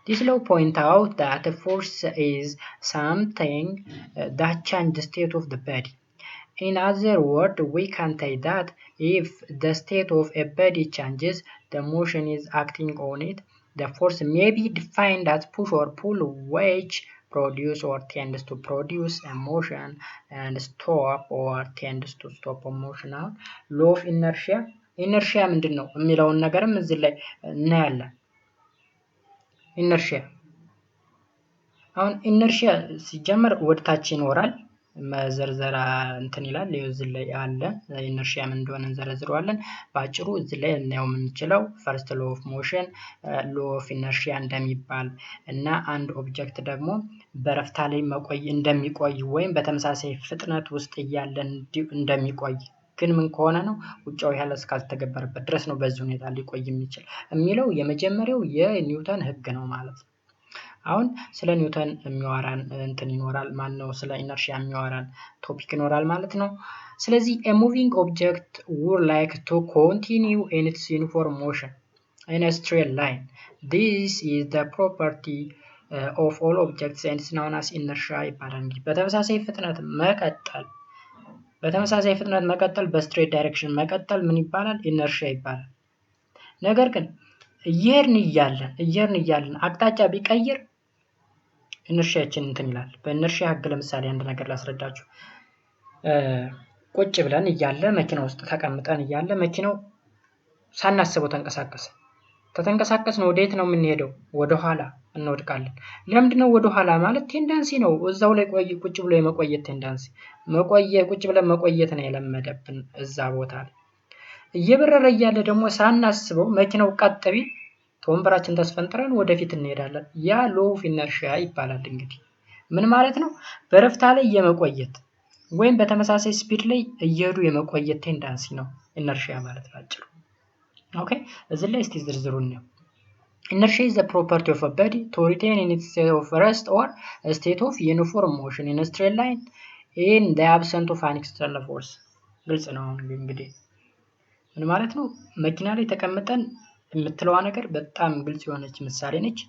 this law point out that a force is something that changes the state of the body. In other words, we can say that if the state of a body changes, the motion is acting on it. The force may be defined as push or pull, which produce or tends to produce a motion, and stop or tends to stop a motion. Now, law of inertia ምንድን ነው የሚለውን ነገርም እዚህ ላይ እናያለን። ኢነርሺያ አሁን ኢነርሺያ ሲጀመር ወደታች ይኖራል መዘርዘራ እንትን ይላል እዚህ ላይ አለ ኢነርሺያ ምን እንደሆነ እንዘረዝረዋለን ባጭሩ እዚህ ላይ እናየው የምንችለው ፈርስት ሎ ኦፍ ሞሽን ሎ ኦፍ ኢነርሺያ እንደሚባል እና አንድ ኦብጀክት ደግሞ በረፍታ ላይ እንደሚቆይ ወይም በተመሳሳይ ፍጥነት ውስጥ እያለ እንደሚቆይ ግን ምን ከሆነ ነው ውጫዊ ኃይል እስካልተገበረበት ድረስ ነው በዚህ ሁኔታ ሊቆይ የሚችል የሚለው የመጀመሪያው የኒውተን ህግ ነው ማለት ነው። አሁን ስለ ኒውተን የሚያወራን እንትን ይኖራል ማን ነው ስለ ኢነርሺያ የሚያወራን ቶፒክ ይኖራል ማለት ነው። ስለዚህ a moving object would like to continue in its uniform motion in a straight line. This is the property of all objects and is known as inertia ይባላል። እንግዲህ በተመሳሳይ ፍጥነት መቀጠል በስትሬት ዳይሬክሽን መቀጠል ምን ይባላል? ኢነርሺያ ይባላል። ነገር ግን እየሄድን እያለን አቅጣጫ ቢቀይር ኢነርሺያችን እንትን ይላል። በኢነርሺያ ህግ ለምሳሌ አንድ ነገር ላስረዳችሁ። ቁጭ ብለን እያለ መኪና ውስጥ ተቀምጠን እያለ መኪናው ሳናስበው ተንቀሳቀስን ወዴት ነው የምንሄደው? ወደ ኋላ እንወድቃለን። ለምንድነው ወደ ኋላ ማለት ቴንዳንሲ ነው። እዛው ላይ ቁጭ ብሎ የመቆየት ቴንዳንሲ ቁጭ ብለን መቆየት ነው የለመደብን እዛ ቦታ ላይ። እየበረረ እያለ ደግሞ ሳናስበው መኪናው ቀጥ ቢል ወንበራችን ተስፈንጥረን ወደፊት እንሄዳለን። ያ ሎ ኦፍ ኢነርሺያ ይባላል። እንግዲህ ምን ማለት ነው? በረፍታ ላይ የመቆየት ወይም በተመሳሳይ ስፒድ ላይ እየሄዱ የመቆየት ቴንዳንሲ ነው ኢነርሺያ ማለት ባጭሩ። ኦኬ እዚህ ላይ እስቲ ዝርዝሩን ነው። Inertia is the property of a body to retain in its state of rest or a state of uniform motion in a straight line in the absence of an external force. ግልጽ ነው እንግዲህ ምን ማለት ነው? መኪና ላይ ተቀምጠን የምትለዋ ነገር በጣም ግልጽ የሆነች ምሳሌ ነች።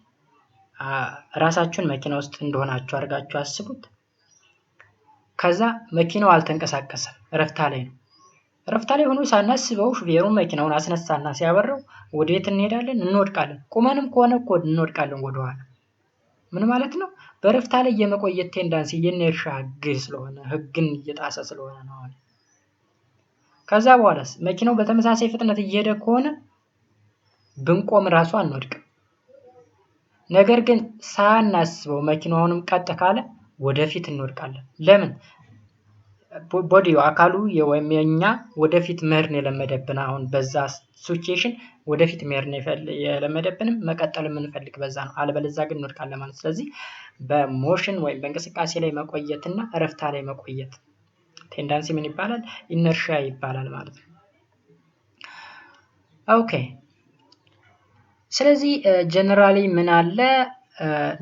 ራሳችሁን መኪና ውስጥ እንደሆናችሁ አድርጋችሁ አስቡት። ከዛ መኪናው አልተንቀሳቀሰም፣ ረፍታ ላይ ነው። ረፍታ ላይ ሆኖ ሳናስበው ሹፌሩ መኪናውን አስነሳና ሲያበረው ወዴት እንሄዳለን? እንወድቃለን። ቁመንም ከሆነ እኮ እንወድቃለን ወደኋላ። ምን ማለት ነው? በረፍታ ላይ የመቆየት ቴንዳንሲ የኢነርሺያ ህግ ስለሆነ ህግን እየጣሰ ስለሆነ ነው። ከዛ በኋላስ መኪናው በተመሳሳይ ፍጥነት እየሄደ ከሆነ ብንቆም ራሱ አንወድቅም። ነገር ግን ሳናስበው መኪናውንም ቀጥ ካለ ወደፊት እንወድቃለን። ለምን? ቦዲው አካሉ ወይም የኛ ወደፊት መሄድ የለመደብን አሁን በዛ ሲቹዌሽን ወደፊት መሄድ የለመደብንም መቀጠል የምንፈልግ በዛ ነው። አለበለዚያ ግን እንወድቃለን ማለት። ስለዚህ በሞሽን ወይም በእንቅስቃሴ ላይ መቆየትና ረፍታ ላይ መቆየት ቴንዳንሲ ምን ይባላል? ኢነርሺያ ይባላል ማለት ነው። ኦኬ ስለዚህ ጀነራሊ ምን አለ?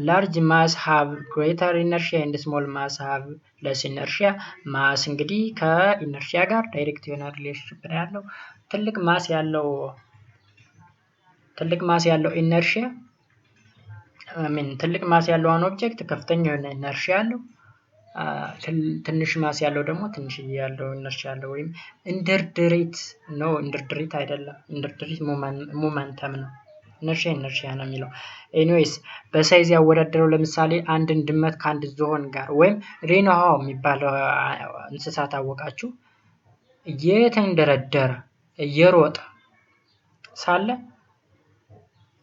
large mass have greater inertia and small mass have less inertia. ማስ እንግዲህ ከኢነርሺያ ጋር ዳይሬክት የሆነ ሪሌሽንሺፕ ያለው ትልቅ ማስ ያለው ኢነርሺያ ትልቅ ማስ ያለው አን ኦብጀክት ከፍተኛ የሆነ ኢነርሺያ ያለው፣ ትንሽ ማስ ያለው ደግሞ ትንሽ ያለው ኢነርሺያ ያለው ወይም ኢንደርድሬት አይደለም፣ ኢንደርድሬት ሞመንተም ነው። ኢነርሺያ ነው የሚለው። ኤኒዌይስ በሳይዝ ያወዳደረው ለምሳሌ አንድን ድመት ከአንድ ዝሆን ጋር ወይም ሬኖሃው የሚባለው እንስሳ ታወቃችሁ እየተንደረደረ እየሮጠ ሳለ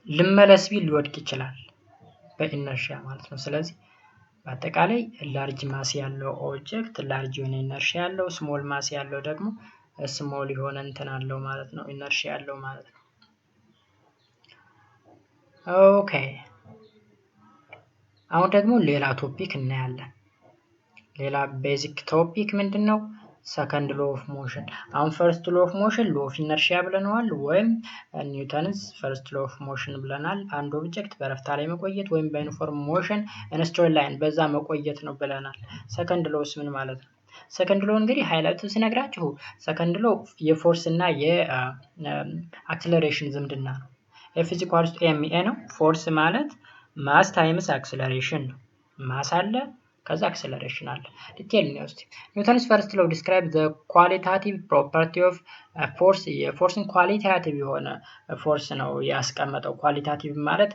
ልመለስ ቢል ሊወድቅ ይችላል በኢነርሺያ ማለት ነው። ስለዚህ በአጠቃላይ ላርጅ ማስ ያለው ኦብጀክት ላርጅ የሆነ ኢነርሺያ ያለው፣ ስሞል ማስ ያለው ደግሞ ስሞል የሆነ እንትን አለው ማለት ነው፣ ኢነርሺያ ያለው ማለት ነው። ኦኬ አሁን ደግሞ ሌላ ቶፒክ እናያለን። ሌላ ቤዚክ ቶፒክ ምንድነው? ሰከንድ ሎ ኦፍ ሞሽን። አሁን ፈርስት ሎ ኦፍ ሞሽን ሎ ኦፍ ኢነርሺያ ብለናል፣ ወይም ኒውተንስ ፈርስት ሎ ኦፍ ሞሽን ብለናል። አንድ ኦብጀክት በረፍታ ላይ መቆየት ወይም በዩኒፎርም ሞሽን ኢን ስትሬት ላይን በዛ መቆየት ነው ብለናል። ሰከንድ ሎስ ምን ማለት ነው? ሰከንድ ሎ እንግዲህ ሃይላይቱ ሲነግራችሁ ሰከንድ ሎ የፎርስ እና የአክሰለሬሽን ዝምድና ነው። ኤፍ ኢዝ ኢኳልስ ቱ ኤም ኤ ነው። ፎርስ ማለት ማስ ታይምስ አክሰለሬሽን ነው። ማስ አለ ከዛ አክሰለሬሽን አለ። ዲቴል ነው እስቲ። ኒውተንስ ፈርስት ሎ ዲስክራይብ ዘ ኳሊታቲቭ ፕሮፐርቲ ኦፍ ፎርስ። የፎርስን ኳሊታቲቭ የሆነ ፎርስ ነው ያስቀመጠው። ኳሊታቲቭ ማለት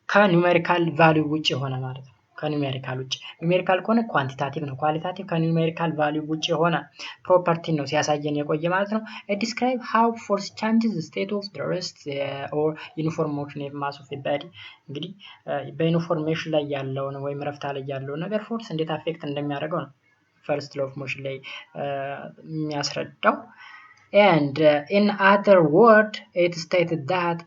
ከኒውሜሪካል ቫልዩ ውጭ የሆነ ማለት ነው። ከኒውሜሪካል ውጭ፣ ኒውሜሪካል ከሆነ ኳንቲታቲቭ ነው። ኳሊታቲቭ ከኒውሜሪካል ቫልዩ ውጭ የሆነ ፕሮፐርቲ ነው ሲያሳየን የቆየ ማለት ነው። ዲስክራይብ ሃው ፎርስ ቻንጅስ ስቴት ኦፍ ዘ ሬስት ኦር ዩኒፎርም ሞሽን ኦፍ ማስ ኦፍ ኤ ቦዲ። እንግዲህ በዩኒፎርሜሽን ላይ ያለውን ወይም ረፍታ ላይ ያለውን ነገር ፎርስ እንዴት አፌክት እንደሚያደርገው ነው ፈርስት ሎ ኦፍ ሞሽን ላይ የሚያስረዳው። and in other word it stated that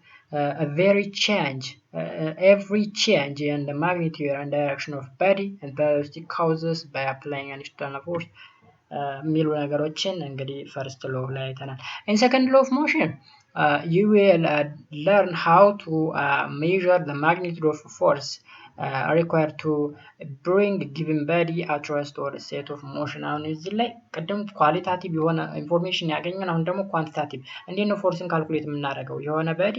every change in the magnitude and direction of body and velocity causes by applying an external force የሚሉ ነገሮችን እንግዲህ ፈርስት ሎ ላይ አይተናል። in second law of motion you will learn how to measure the magnitude of force required to bring given body at rest or state of motion። አሁን እዚህ ላይ ቀደም ኳሊታቲቭ የሆነ ኢንፎርሜሽን ያገኘን፣ አሁን ደግሞ ኳንቲታቲቭ እንዴት ነው ፎርስን ካልኩሌት የምናደርገው? የሆነ በዲ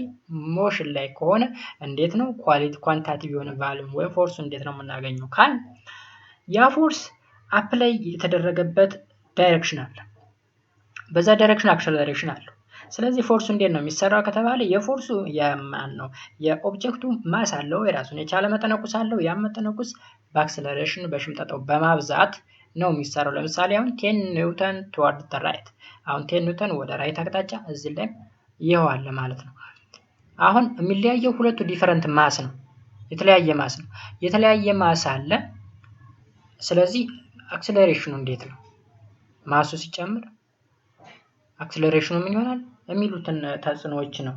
ሞሽን ላይ ከሆነ እንዴት ነው ኳንቲታቲቭ የሆነ ቫልዩም ወይ ፎርሱ እንዴት ነው የምናገኘው ካል ያ ፎርስ አፕላይ የተደረገበት ዳይሬክሽን አለ፣ በዛ ዳይሬክሽን አክሰለሬሽን አለ። ስለዚህ ፎርሱ እንዴት ነው የሚሰራው ከተባለ የፎርሱ የማን ነው የኦብጀክቱ ማስ አለው፣ የራሱን የቻለ መጠነቁስ አለው። ያ መጠነቁስ በአክሰለሬሽን በሽምጠጣው በማብዛት ነው የሚሰራው። ለምሳሌ አሁን 10 ኒውተን toward the right፣ አሁን 10 ኒውተን ወደ ራይት አቅጣጫ እዚህ ላይ ይሄው አለ ማለት ነው። አሁን የሚለያየው ሁለቱ ዲፈረንት ማስ ነው፣ የተለያየ ማስ ነው፣ የተለያየ ማስ አለ። ስለዚህ አክሰለሬሽኑ እንዴት ነው? ማሱ ሲጨምር አክሰለሬሽኑ ምን ይሆናል የሚሉትን ተጽዕኖዎች ነው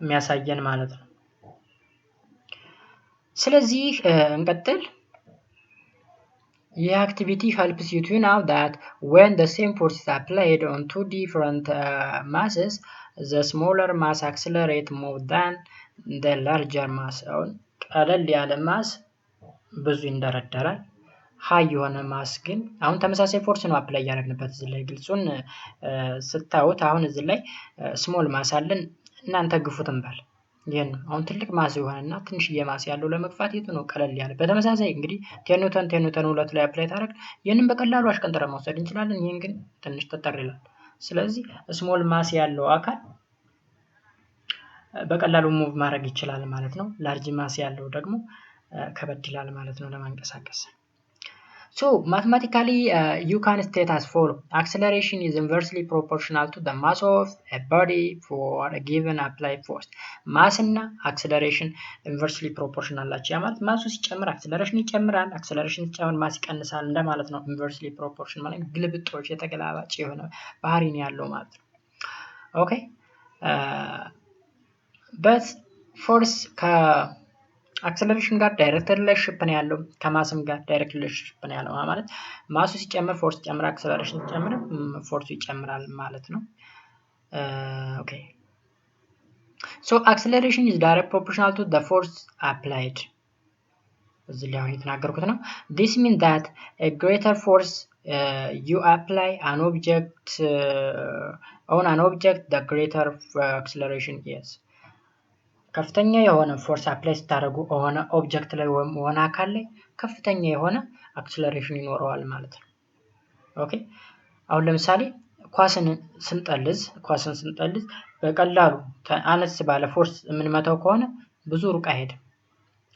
የሚያሳየን ማለት ነው። ስለዚህ እንቀጥል። የአክቲቪቲ helps you to know that when the same force is applied on two different masses the smaller mass accelerate more than the larger mass። አሁን ቀለል ያለ ማስ ብዙ ይንደረደራል፣ ሃይ የሆነ ማስ ግን አሁን ተመሳሳይ ፎርስ ነው አፕላይ ያደረግንበት። እዚህ ላይ ግልጹን ስታዩት አሁን እዚህ ላይ ስሞል ማስ አለን፣ እናንተ ግፉት እንበል። ይሄን አሁን ትልቅ ማስ የሆነና ትንሽዬ ማስ ያለው ለመግፋት የቱ ነው ቀለል ያለ? በተመሳሳይ እንግዲህ 10 ኒውተን ሁለት ላይ አፕላይ ታደርግ ይሄንን በቀላሉ አሽቀንጥረን መውሰድ እንችላለን። ይሄን ግን ትንሽ ተጠር ይላል። ስለዚህ ስሞል ማስ ያለው አካል በቀላሉ ሙቭ ማድረግ ይችላል ማለት ነው። ላርጅ ማስ ያለው ደግሞ ከበድ ይላል ማለት ነው ለማንቀሳቀስ። So mathematically you can state as follow: acceleration is inversely proportional to the mass of a body for a given applied force። ማስ እና አክሰለሬሽን inversely proportional ናቸው። ያ ማለት ማሱ ሲጨምር አክሰለሬሽን ይጨምራል፣ አክሰለሬሽን ሲጨምር ማስ ይቀንሳል እንደማለት ነው። inversely proportional ማለት ግልብጦች የተገላባጭ የሆነ ባህሪ ነው ያለው ማለት ነው። ኦኬ but force አክሰለሬሽን ጋር ዳይሬክት ሪሌሽንሺፕ ነው ያለው፣ ከማስም ጋር ዳይሬክት ሪሌሽንሺፕ ነው ያለው ማለት ማሱ ሲጨምር ፎርስ ይጨምራል፣ አክሰለሬሽን ሲጨምር ፎርሱ ይጨምራል ማለት ነው። ኦኬ so acceleration is direct proportional to the force applied። እዚህ ላይ አሁን የተናገርኩት ነው። this means that a greater force you apply on an object the greater acceleration is። ከፍተኛ የሆነ ፎርስ አፕላይ ስታደርጉ ሆነ ኦብጀክት ላይ ወይም ሆነ አካል ላይ ከፍተኛ የሆነ አክሰለሬሽን ይኖረዋል ማለት ነው። ኦኬ አሁን ለምሳሌ ኳስን ስንጠልዝ በቀላሉ አነስ ባለ ፎርስ የምንመታው ከሆነ ብዙ ሩቅ አይሄድም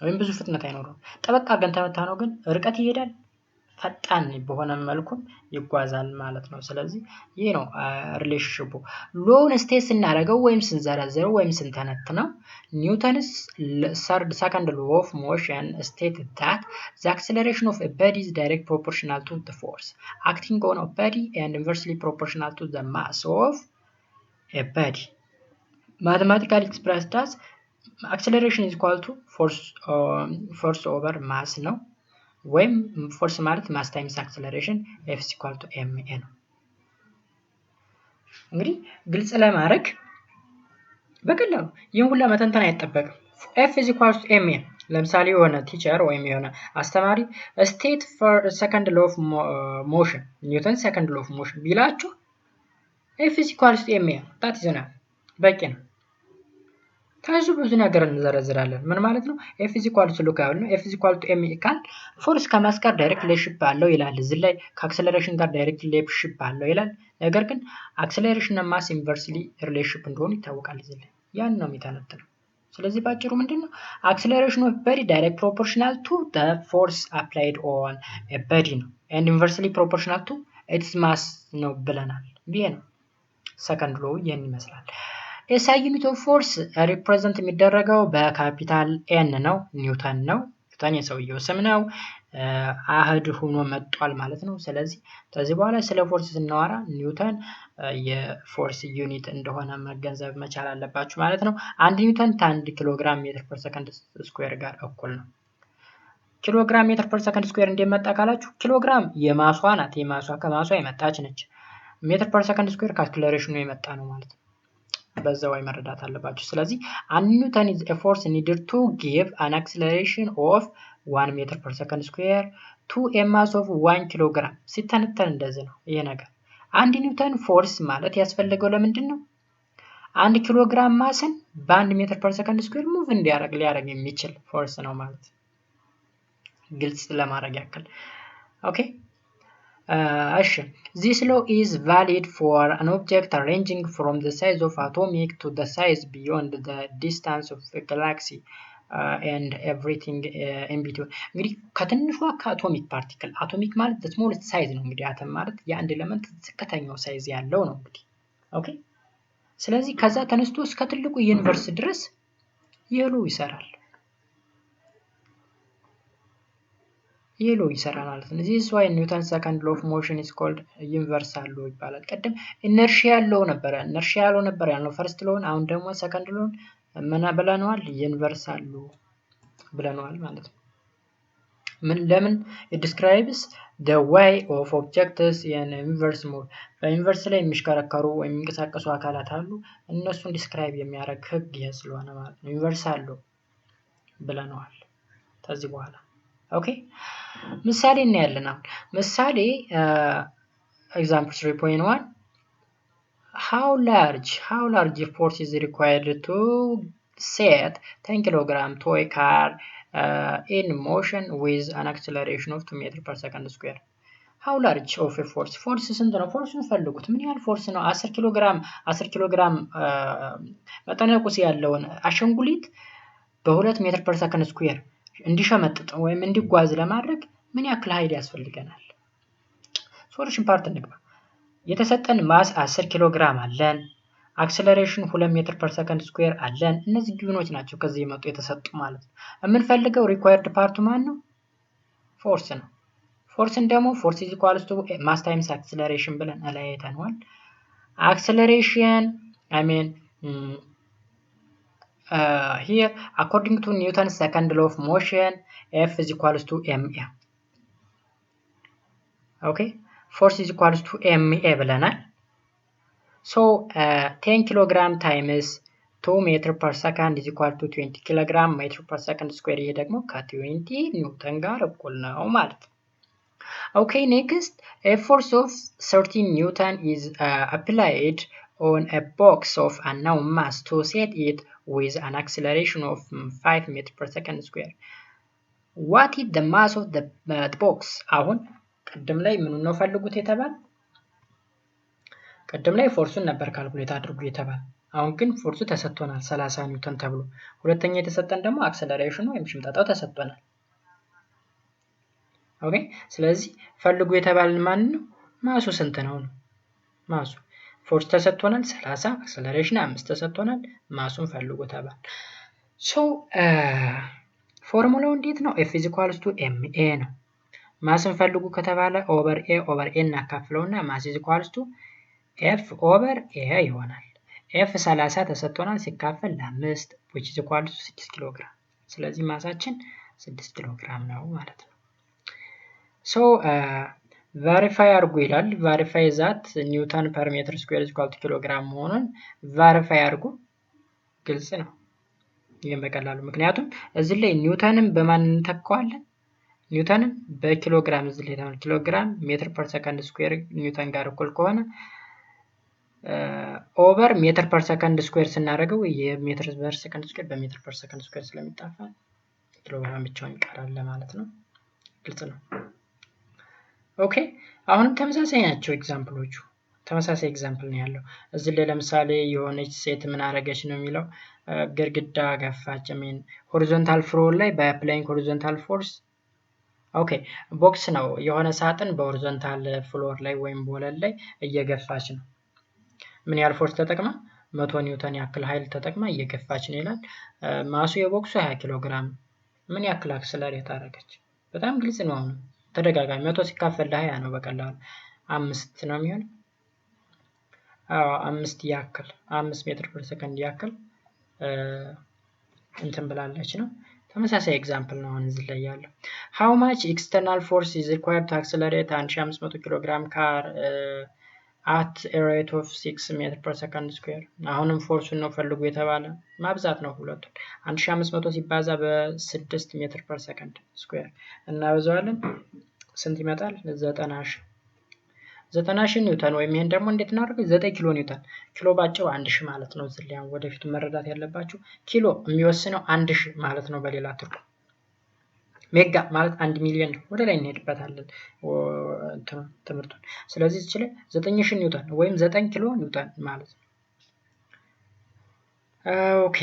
ወይም ብዙ ፍጥነት አይኖረውም። ጠበቅ አድርገን ተመታነው ግን ርቀት ይሄዳል፣ ፈጣን በሆነ መልኩ ይጓዛል ማለት ነው። ስለዚህ ይሄ ነው ሪሌሽንሺፑ። ሎውን ስቴት ስናደርገው ወይም ስንዘረዝረው ወይም ስንተነትነው ኒውተንስ second law of motion stated that the acceleration of a body is directly proportional to the force acting on a body and inversely proportional to the mass of a body. Mathematically expressed as acceleration is equal to force over mass ነው ወይም ፎርስ ማለት ማስ ታይምስ አክሰለሬሽን f is equal to ma ነው። እንግዲህ ግልጽ ለማድረግ በቀላሉ ይሄን ሁላ መተንተን አይጠበቅም። f is equal to ma ለምሳሌ የሆነ ቲቸር ወይም የሆነ አስተማሪ ስቴት for second law of motion ኒውተን second law of motion ቢላችሁ f is equal to ma that is enough በቂ ነው። ታዙ ብዙ ነገር እንዘረዝራለን። ምን ማለት ነው? f is equal to ሉክ ነው f is equal to ma ካል ፎርስ ከማስ ጋር ዳይሬክት ሪሌሽንሺፕ አለው ይላል። እዚህ ላይ ከአክሰለሬሽን ጋር ዳይሬክት ሪሌሽንሺፕ አለው ይላል። ነገር ግን አክሰለሬሽን እና ማስ ኢንቨርስሊ ሪሌሽንሺፕ እንደሆነ ይታወቃል። እዚህ ላይ ያን ነው የሚተነተነው። ስለዚህ ባጭሩ ምንድነው? acceleration of body direct proportional to the force applied on a body ነው and inversely proportional to its mass ነው ብለናል። ይሄ ነው ሰከንድ ሎው ይሄን ይመስላል። SI unit of force represent የሚደረገው በካፒታል N ነው ኒውተን ነው። ኒውተን የሰውየው ስም ነው። አህድ ሆኖ መጥቷል ማለት ነው። ስለዚህ ከዚህ በኋላ ስለ ፎርስ ስናወራ ኒውተን የፎርስ ዩኒት እንደሆነ መገንዘብ መቻል አለባችሁ ማለት ነው። 1 ኒውተን 1 ኪሎግራም ሜትር ፐር ሰከንድ ስኩዌር ጋር እኩል ነው። ኪሎግራም ሜትር ፐር ሰከንድ ስኩዌር እንደመጣ ካላችሁ ኪሎግራም የማሷ ናት። የማሷ ከማሷ የመጣች ነች። ሜትር ፐር ሰከንድ ስኩዌር ከአክሰለሬሽኑ የመጣ ነው ማለት ነው። በዛው መረዳት አለባችሁ። ስለዚህ 1 ኒውተን is a force needed to give an acceleration of 1 meter per second square to a mass of 1 kilogram ሲተነተን እንደዚህ ነው ይሄ ነገር። 1 ኒውተን ፎርስ ማለት ያስፈልገው ለምንድን ነው? 1 ኪሎግራም ማስን በ1 ሜትር ፐር ሰከንድ ስኩዌር ሙቭ ሊያደርግ የሚችል ፎርስ ነው ማለት። ግልጽ ለማድረግ ያክል ኦኬ። እሺ this law is valid for an object ranging from the size of atomic to the size beyond the distance of a galaxy and everything in between። እንግዲህ ከትንሿ ከአቶሚክ ፓርቲክል አቶሚክ ማለት the smallest size ነው። እንግዲህ አተም ማለት የአንድ ኤሌመንት ዝቅተኛው ሳይዝ ያለው ነው እንግዲህ ኦኬ። ስለዚህ ከዛ ተነስቶ እስከ ትልቁ ዩኒቨርስ ድረስ የሎ ይሰራል። የሎ ይሰራል ማለት ነው። this is why Newton's second law of motion is called universal law ይባላል። ቀደም inertial law ነበር ያልነው ፈርስት ሎውን። አሁን ደግሞ ሰከንድ ሎውን ምን ብለናል? ዩኒቨርሳል ሎ ብለናል ማለት ነው። ምን ለምን? it describes the way of objects in inverse mode በኢንቨርስ ላይ የሚሽከረከሩ ወይም የሚንቀሳቀሱ አካላት አሉ። እነሱን ዲስክራይብ የሚያደርግ ህግ ይሄ ስለሆነ ማለት ነው ዩኒቨርሳል ሎ ብለናል። ከዚህ በኋላ ኦኬ ምሳሌ እናያለን። አሁን ምሳሌ example 3.1 how large force is required to set 10 kg toy car in motion with an acceleration of 2 meter per second square? how large of a force ስንት ነው? ፎርሱን ፈልጉት። ምን ያህል ፎርስ ነው? 10 ኪሎግራም መጠነ ቁስ ያለውን አሸንጉሊት በ2 ሜትር ፐር ሰከንድ ስኩዌር እንዲሸመጥጥ ወይም እንዲጓዝ ለማድረግ ምን ያክል ኃይል ያስፈልገናል? ሶሉሽን ፓርት እንግባ። የተሰጠን ማስ 10 ኪሎግራም አለን። አክሰለሬሽን 2 ሜትር ፐር ሰከንድ ስኩዌር አለን። እነዚህ ጊቭኖች ናቸው ከዚህ የመጡ የተሰጡ ማለት ነው። የምንፈልገው ሪኳየርድ ፓርቱ ማን ነው? ፎርስ ነው። ፎርስን ደግሞ ፎርስ ኢዝ ኢኳልስ ቱ ማስ ታይምስ አክሰለሬሽን ብለን አላየተናል። አክሰለሬሽን here according to Newton's second law of motion F is equals to ma. okay, force is equals to ma ብለናል። so 10 kilogram times 2 meter per second is equal to 20 kilogram meter per second square ይሄ ደግሞ ከ20 ኒውተን ጋር እኩል ነው ማለት ነው። okay, next a force of 13 newton is applied on a box of unknown mass to set it with an acceleration of 5 meter per second square. what is the mass of the box? አሁን ቀደም ላይ ምን ነው ፈልጉት የተባለ? ቀደም ላይ ፎርሱን ነበር ካልኩሌት አድርጉ የተባለ። አሁን ግን ፎርሱ ተሰጥቶናል 30 ኒውተን ተብሎ። ሁለተኛ የተሰጠን ደግሞ አክሰለሬሽኑ ወይም ሽምጣጣው ተሰጥቶናል። ኦኬ፣ ስለዚህ ፈልጉ የተባልን ማን ነው? ማሱ ስንት ነው? ማሱ ፎርስ ተሰጥቶናል 30፣ አክሰለሬሽን 5 ተሰጥቶናል። ማሱን ፈልጉ ተባል። ሶ ፎርሙላው እንዴት ነው? F is equals to ma ነው። ማስን ፈልጉ ከተባለ ኦቨር ኤ እናካፍለውና ማስ is equals to F over a ይሆናል። ኤፍ 30 ተሰጥቶናል ሲካፈል ለ5 which is equal to 6 ኪሎ ግራም። ስለዚህ ማሳችን 6 ኪሎ ግራም ነው ማለት ነው። ሶ ቫሪፋይ አድርጉ ይላል። ቫሪፋይ ዛት ኒውተን ፐር ሜትር ስኩዌር is equal to ኪሎ ግራም መሆኑን ቫሪፋይ አድርጉ። ግልጽ ነው ይሄን በቀላሉ ምክንያቱም እዚህ ላይ ኒውተንን በማን እንተካዋለን? ኒውተንን በኪሎ ግራም እዚህ ላይ ታውቃለህ ኪሎ ግራም ሜትር ፐር ሰከንድ ስኩዌር ኒውተን ጋር እኩል ከሆነ ኦቨር ሜትር ፐር ሰከንድ ስኩዌር ስናደርገው የሜትር ፐር ሰከንድ ስኩዌር በሜትር ፐር ሰከንድ ስኩዌር ስለሚጣፋ ኪሎ ግራም ብቻውን ይቀራል ማለት ነው። ግልጽ ነው። ኦኬ አሁንም ተመሳሳይ ናቸው ኤግዛምፕሎቹ። ተመሳሳይ ኤግዛምፕል ነው ያለው። እዚህ ላይ ለምሳሌ የሆነች ሴት ምን አደረገች ነው የሚለው ግድግዳ ገፋች ምን ሆሪዞንታል ፍሎር ላይ በአፕላይንግ ሆሪዞንታል ፎርስ ኦኬ ቦክስ ነው የሆነ ሳጥን በሆሪዞንታል ፍሎር ላይ ወይም በወለል ላይ እየገፋች ነው። ምን ያህል ፎርስ ተጠቅማ 100 ኒውተን ያክል ኃይል ተጠቅማ እየገፋች ነው ይላል። ማሱ የቦክሱ 20 ኪሎ ግራም ምን ያክል አክሰለሬት አደረገች? በጣም ግልጽ ነው። አሁን ተደጋጋሚ 100 ሲካፈል ለ20 ነው በቀላሉ 5 ነው የሚሆነው። 5 ያክል 5 ሜትር ፐር ሰከንድ ያክል እንትን ብላለች ነው። ተመሳሳይ ኤግዛምፕል ነው አሁን እዚህ ላይ ያለው። how much external force is required to accelerate 1500 ኪሎ ግራም ካር at a rate of 6 meter per second square? አሁንም ፎርሱን ነው ፈልጉ የተባለ ማብዛት ነው ሁለቱን 1500 ሲባዛ በ6 ሜትር ፐር ሰከንድ ስኩዌር እና በዛውልን ስንት ይመጣል? 90,000 ኒውተን ወይም ይሄን ደግሞ እንዴት እናደርገው 9 ኪሎ ኒውተን ኪሎ ባጭሩ 1000 ማለት ነው። እዚህ ላይ ወደፊት መረዳት ያለባችሁ ኪሎ የሚወስነው 1000 ማለት ነው በሌላ ትርጉም። ሜጋ ማለት 1 ሚሊዮን ወደ ላይ እንሄድበታለን ትምህርቱን። ስለዚህ እዚህ ላይ 9000 ኒውተን ወይም 9 ኪሎ ኒውተን ማለት ነው። ኦኬ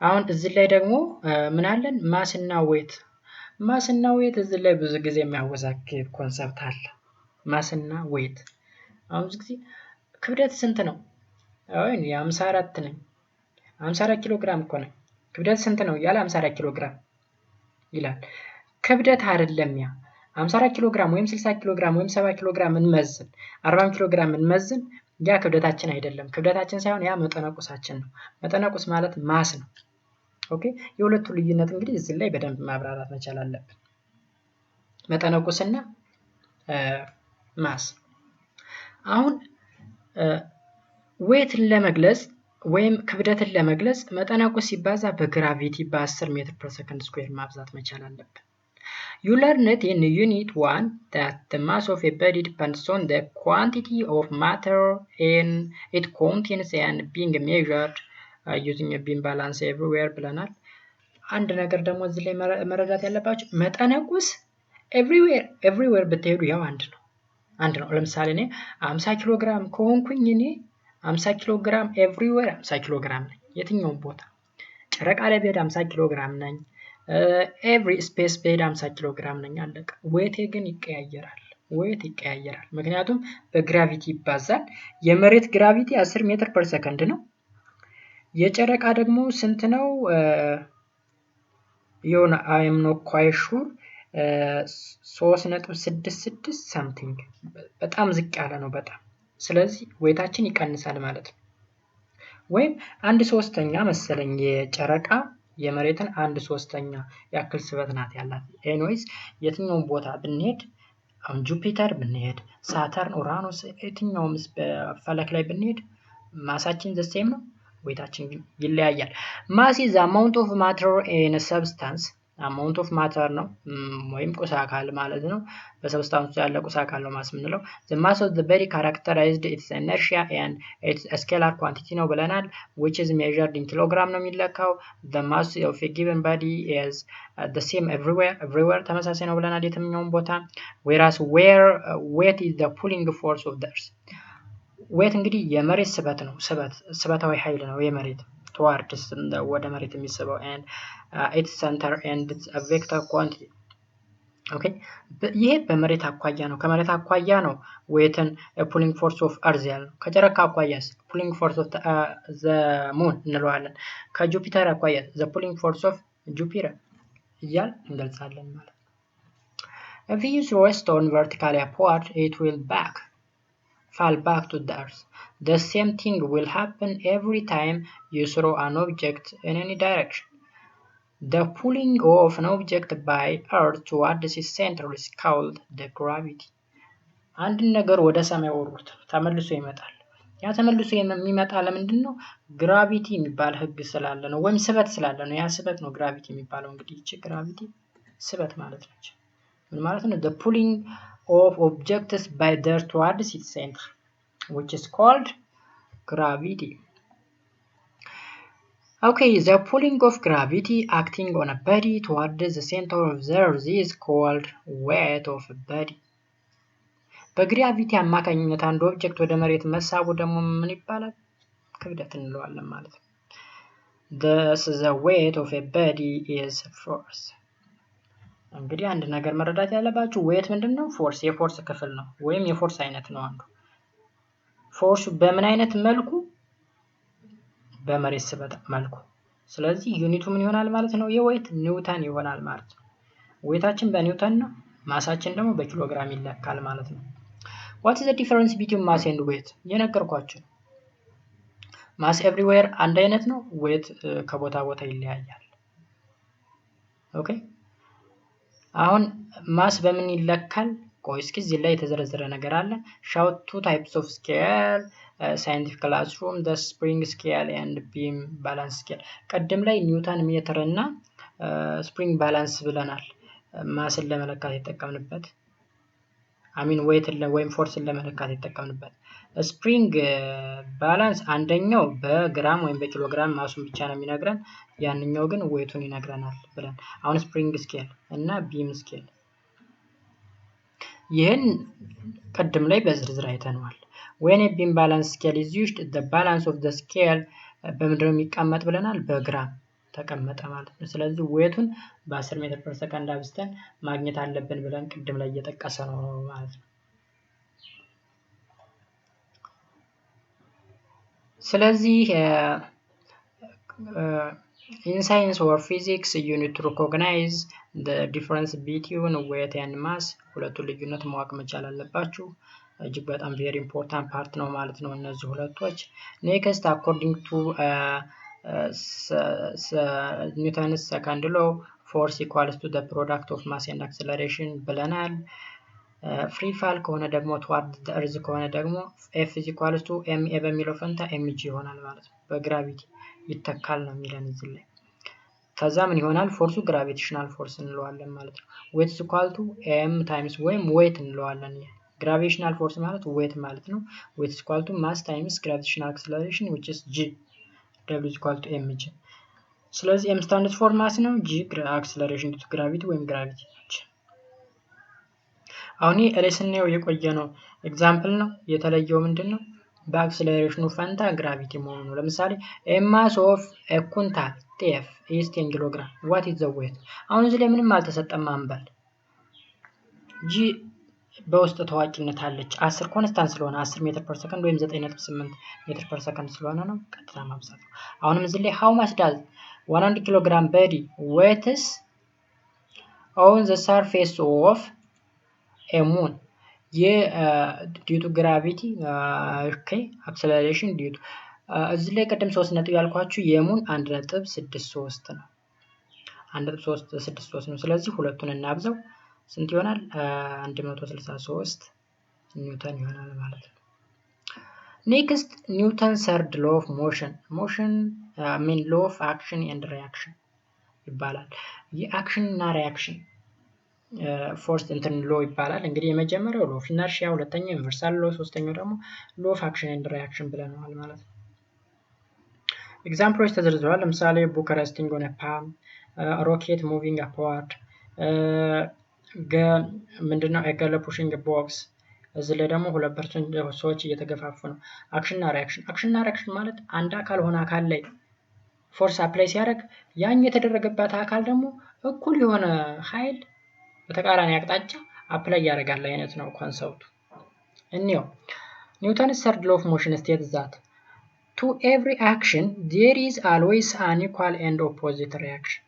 አሁን እዚህ ላይ ደግሞ ምን አለን? ማስና ዌት። ማስና ዌት እዚህ ላይ ብዙ ጊዜ የሚያወዛግብ ኮንሰፕት አለ። ማስና ዌት አሁን ብዙ ጊዜ ክብደት ስንት ነው? አሁን የ54 ነኝ 54 ኪሎ ግራም እኮ ነው። ክብደት ስንት ነው? ያለ 54 ኪሎ ግራም ይላል። ክብደት አይደለም ያ 54 ኪሎ ግራም ወይም 60 ኪሎ ግራም ወይም 70 ኪሎ ግራም እንመዝን 40 ኪሎ ግራም እንመዝን ያ ክብደታችን አይደለም። ክብደታችን ሳይሆን ያ መጠነቁሳችን ነው። መጠነቁስ ማለት ማስ ነው። ኦኬ የሁለቱ ልዩነት እንግዲህ እዚህ ላይ በደንብ ማብራራት መቻል አለብን። መጠነቁስና ማስ። አሁን ዌትን ለመግለጽ ወይም ክብደትን ለመግለጽ መጠነቁስ ሲባዛ በግራቪቲ በ10 ሜትር ፐር ሰከንድ ስኩዌር ማብዛት መቻል አለብን። You learned it in unit 1 that the mass of a body depends on the quantity of matter in it contains and being measured using a beam balance everywhere ብለናል። አንድ ነገር ደግሞ እዚህ ላይ መረዳት ያለባችሁ መጠነቁስ everywhere ብትሄዱ ያው አንድ ነው። ለምሳሌ እኔ 50 ኪሎ ግራም ከሆንኩኝ እኔ 50 ኪሎ ግራም everywhere 50 ኪሎ ግራም ነኝ። የትኛውም ቦታ ጨረቃ ላይ ብሄድ 50 ኪሎ ግራም ነኝ። every space ብሄድ 50 ኪሎ ግራም ነኝ። አለቀ። ዌቴ ግን ይቀያየራል። ምክንያቱም በግራቪቲ ይባዛል። የመሬት ግራቪቲ 10 ሜትር ፐር ሰከንድ ነው። የጨረቃ ደግሞ ስንት ነው? የሆነ I am not quite sure 3.66 something በጣም ዝቅ ያለ ነው በጣም። ስለዚህ ዌታችን ይቀንሳል ማለት ነው። ወይም 1/3 መሰለኝ የጨረቃ የመሬትን 1/3 ያክል ስበት ናት ያላት። ኤኒዌይስ የትኛውም ቦታ ብንሄድ አሁን ጁፒተር ብንሄድ ሳተርን ኡራኖስ የትኛውም ፈለክ ላይ ብንሄድ ማሳችን the same ነው። ዌታችን ይለያያል። ማስ is the amount of matter in a substance amount of matter ነው ወይም ቁስ አካል ማለት ነው። በሰብስታንስ ያለ ቁስ አካል ነው ማስ የምንለው። the mass of the body characterized its inertia and its scalar quantity ነው ብለናል which is measured in kilogram ነው የሚለካው። the mass of a given body is the same everywhere ተመሳሳይ ነው ብለናል የትኛውም ቦታ። whereas weight is the pulling force of the earth weight እንግዲህ የመሬት ስበት ነው። ስበታዊ ኃይል ነው የመሬት towards ወደ መሬት የሚስበው and its center and its a vector quantity okay ይሄ በመሬት አኳያ ነው። ከመሬት አኳያ ነው weighትን pulling force of earth ያለው። ከጨረቃ አኳያስ pulling force of the moon እንለዋለን። ከጁፒተር አኳያ the pulling force of Jupiter እያል እንገልጻለን ማለት ነው። if you throw a stone vertically upward it will back fall back to the earth. The same thing will happen every time you throw an object in any direction. The pulling of an object by earth towards its center is called the gravity. አንድን ነገር ወደ ሰማይ ወርውሩት ተመልሶ ይመጣል። ያ ተመልሶ የሚመጣ ለምንድን ነው? ግራቪቲ የሚባል ህግ ስላለ ነው፣ ወይም ስበት ስላለ ነው። ያ ስበት ነው ግራቪቲ የሚባለው። እንግዲህ እቺ ግራቪቲ ስበት ማለት ነች። ምን ማለት ነው? The pulling of objects by the earth towards its center, which is called gravity. Okay, the pulling of gravity acting on a body towards the center of the earth is called weight of a body. በግራቪቲ አማካኝነት አንድ ኦብጀክት ወደ መሬት መሳቡ ደግሞ ምን ይባላል? ክብደት እንለዋለን ማለት ነው። Thus the weight of a body is force. እንግዲህ አንድ ነገር መረዳት ያለባችሁ weight ምንድነው? ፎርስ የፎርስ ክፍል ነው ወይም የፎርስ አይነት ነው አንዱ። ፎርሱ በምን አይነት መልኩ? በመሬት ስበት መልኩ። ስለዚህ ዩኒቱ ምን ይሆናል ማለት ነው? የዌት ኒውተን ይሆናል ማለት ነው። ዌታችን በኒውተን ነው፣ ማሳችን ደግሞ በኪሎግራም ይለካል ማለት ነው። What is the difference between mass and weight? የነገርኳችሁ ማስ ኤቭሪዌር አንድ አይነት ነው፣ ዌት ከቦታ ቦታ ይለያያል። ኦኬ አሁን ማስ በምን ይለካል? ቆይ እስኪ እዚህ ላይ የተዘረዘረ ነገር አለ። show two types of scale, scientific classroom, the spring scale and beam balance scale. ቀደም ላይ ኒውተን ሜትር እና ስፕሪንግ ባላንስ ብለናል። ማስን ለመለካት የተጠቀምንበት አሚን ዌት ወይም ፎርስን ለመለካት የተጠቀምንበት። ስፕሪንግ ባላንስ አንደኛው በግራም ወይም በኪሎግራም ማሱን ብቻ ነው የሚነግረን፣ ያንኛው ግን ዌቱን ይነግረናል ብለን። አሁን ስፕሪንግ ስኬል እና ቢም ስኬል ይህን ቀደም ላይ በዝርዝር አይተነዋል። when a beam balance scale is used, the balance of the scale በምንድነው የሚቀመጥ ብለናል? በግራም ተቀመጠ ማለት ነው። ስለዚህ ዌቱን በ10 ሜትር ፐር ሰከንድ አብዝተን ማግኘት አለብን ብለን ቅድም ላይ እየጠቀሰ ነው ማለት ነው። ስለዚህ in science or physics you need to recognize the difference between weight and mass. ሁለቱ ልዩነት ማወቅ መቻል አለባችሁ። እጅግ በጣም very important part ነው ማለት ነው እነዚህ ሁለቶች። next according to Newton's second law, force equals to the product of mass and acceleration ብለናል። free fall ከሆነ ደግሞ toward the earth ከሆነ ደግሞ F is equals to ma በሚለው ፈንታ mg ይሆናል ማለት ነው። በግራቪቲ ይተካል ነው የሚለን እዚህ ላይ። ከዛ ምን ይሆናል? ፎርሱ ግራቪቴሽናል ፎርስ እንለዋለን ማለት ነው። weight is equal to m times ወይም weight እንለዋለን። ግራቪቴሽናል ፎርስ ማለት weight ማለት ነው። weight is equal to mass times gravitational acceleration which is g. w is equal to mg. ስለዚህ m stands for mass ነው፣ g acceleration due to gravity ወይም gravity ነች። አሁን ይሄ ስናየው የቆየ ነው ኤግዛምፕል ነው። የተለየው ምንድነው? በአክሰለሬሽኑ ፈንታ ግራቪቲ መሆኑ ነው። ለምሳሌ a mass of a quintal ጤፍ is 10 ኪሎግራም what is the weight? አሁን እዚህ ላይ ምንም አልተሰጠም አንበል። g በውስጥ ታዋቂነት አለች 10 ኮንስታንት ስለሆነ 10 ሜትር ፐር ሰከንድ ወይም 9.8 ሜትር ፐር ሰከንድ ስለሆነ ነው ቀጥታ ማብዛት ነው። አሁንም እዚህ ላይ how much does 100 ኪሎግራም body weighs on the surface of a moon? due to gravity okay acceleration due to እዚህ ላይ ቀደም 3 ነጥብ ያልኳችሁ የሙን 1.63 ነው 1.63 ነው። ስለዚህ ሁለቱን እናብዛው ስንት ይሆናል? 163 ኒውተን ይሆናል ማለት ነው። next Newton third law of motion mean law of action and reaction ይባላል። የአክሽን እና ሪአክሽን ፎርስ እንትን ሎ ይባላል። እንግዲህ የመጀመሪያው ሎ ኦፍ ኢነርሺያ፣ ሁለተኛው ዩኒቨርሳል ሎ፣ ሶስተኛው ደግሞ ሎ ኦፍ አክሽን ኤንድ ሪአክሽን ብለናል ማለት ነው። ኤግዛምፕሎች ተዘርዝረዋል። ለምሳሌ ቡክ ረስቲንግ ኦን ፓም፣ ሮኬት ሙቪንግ አፕዋርድ፣ ምንድነው ኤገለ ፑሽንግ ቦክስ። እዚህ ላይ ደግሞ 2% ሰዎች እየተገፋፉ ነው። አክሽን እና ሪአክሽን። አክሽን እና ሪአክሽን ማለት አንድ አካል ሆነ አካል ላይ ፎርስ አፕላይ ሲያደርግ ያን የተደረገበት አካል ደግሞ እኩል የሆነ ኃይል በተቃራኒ አቅጣጫ አፕላይ ያደርጋል አይነት ነው ኮንሰፕቱ። እንየው ኒውተንስ third law of motion states that to every action there is always an equal and opposite reaction.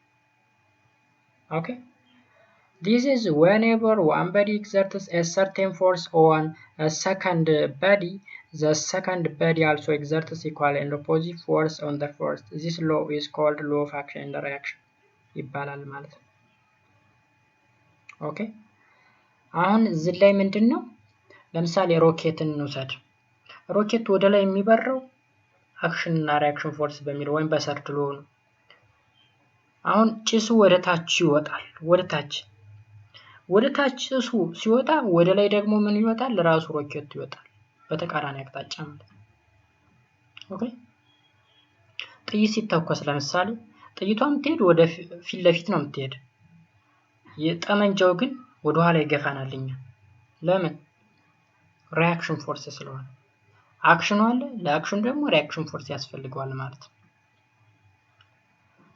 okay This is whenever one body exerts a certain force on a second body, the second body also exerts equal and opposite force on the first. This law is called law of action and reaction ይባላል ማለት ነው። ኦኬ አሁን እዚህ ላይ ምንድነው ለምሳሌ ሮኬትን እንውሰድ። ሮኬት ወደ ላይ የሚበረው አክሽን እና ሪአክሽን ፎርስ በሚለው ወይም በሰርድ ሎ ነው። አሁን ጭሱ ወደ ታች ይወጣል። ወደ ታች ጭሱ ሲወጣ ወደ ላይ ደግሞ ምን ይወጣል? ራሱ ሮኬት ይወጣል በተቃራኒ አቅጣጫ ማለት ነው። ኦኬ ጥይት ሲተኮስ ለምሳሌ ጥይቷም ትሄድ ወደ ፊት ለፊት ነው የምትሄድ። የጠመንጃው ግን ወደ ኋላ ይገፋናልኛ። ለምን? ሪአክሽን ፎርስ ስለሆነ። አክሽኑ አለ፣ ለአክሽን ደግሞ ሪአክሽን ፎርስ ያስፈልገዋል ማለት ነው።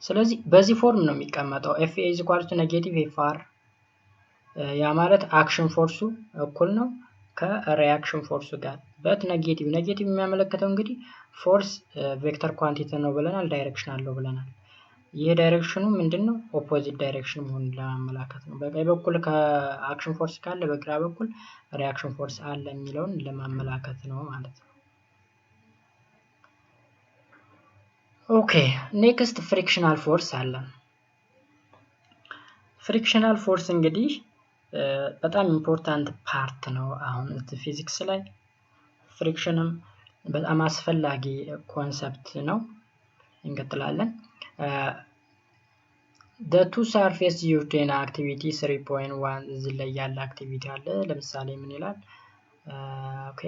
ስለዚህ በዚህ ፎርም ነው የሚቀመጠው FA = ኔጌቲቭ FR። ያ ማለት አክሽን ፎርሱ እኩል ነው ከሪአክሽን ፎርሱ ጋር። በት ኔጌቲቭ የሚያመለክተው እንግዲህ ፎርስ ቬክተር ኳንቲቲ ነው ብለናል፣ ዳይሬክሽን አለው ብለናል። ይሄ ዳይሬክሽኑ ምንድነው? ኦፖዚት ዳይሬክሽን መሆኑን ለማመላከት ነው። በቀኝ በኩል ከአክሽን ፎርስ ካለ በግራ በኩል ሪአክሽን ፎርስ አለ የሚለውን ለማመላከት ነው ማለት ነው። ኦኬ ኔክስት ፍሪክሽናል ፎርስ አለ። ፍሪክሽናል ፎርስ እንግዲህ በጣም ኢምፖርታንት ፓርት ነው። አሁን ፊዚክስ ላይ ፍሪክሽንም በጣም አስፈላጊ ኮንሰፕት ነው። እንቀጥላለን። the two surface used in activity 3.1 እዚህ ላይ ያለ አክቲቪቲ አለ። ለምሳሌ ምን ይላል? ኦኬ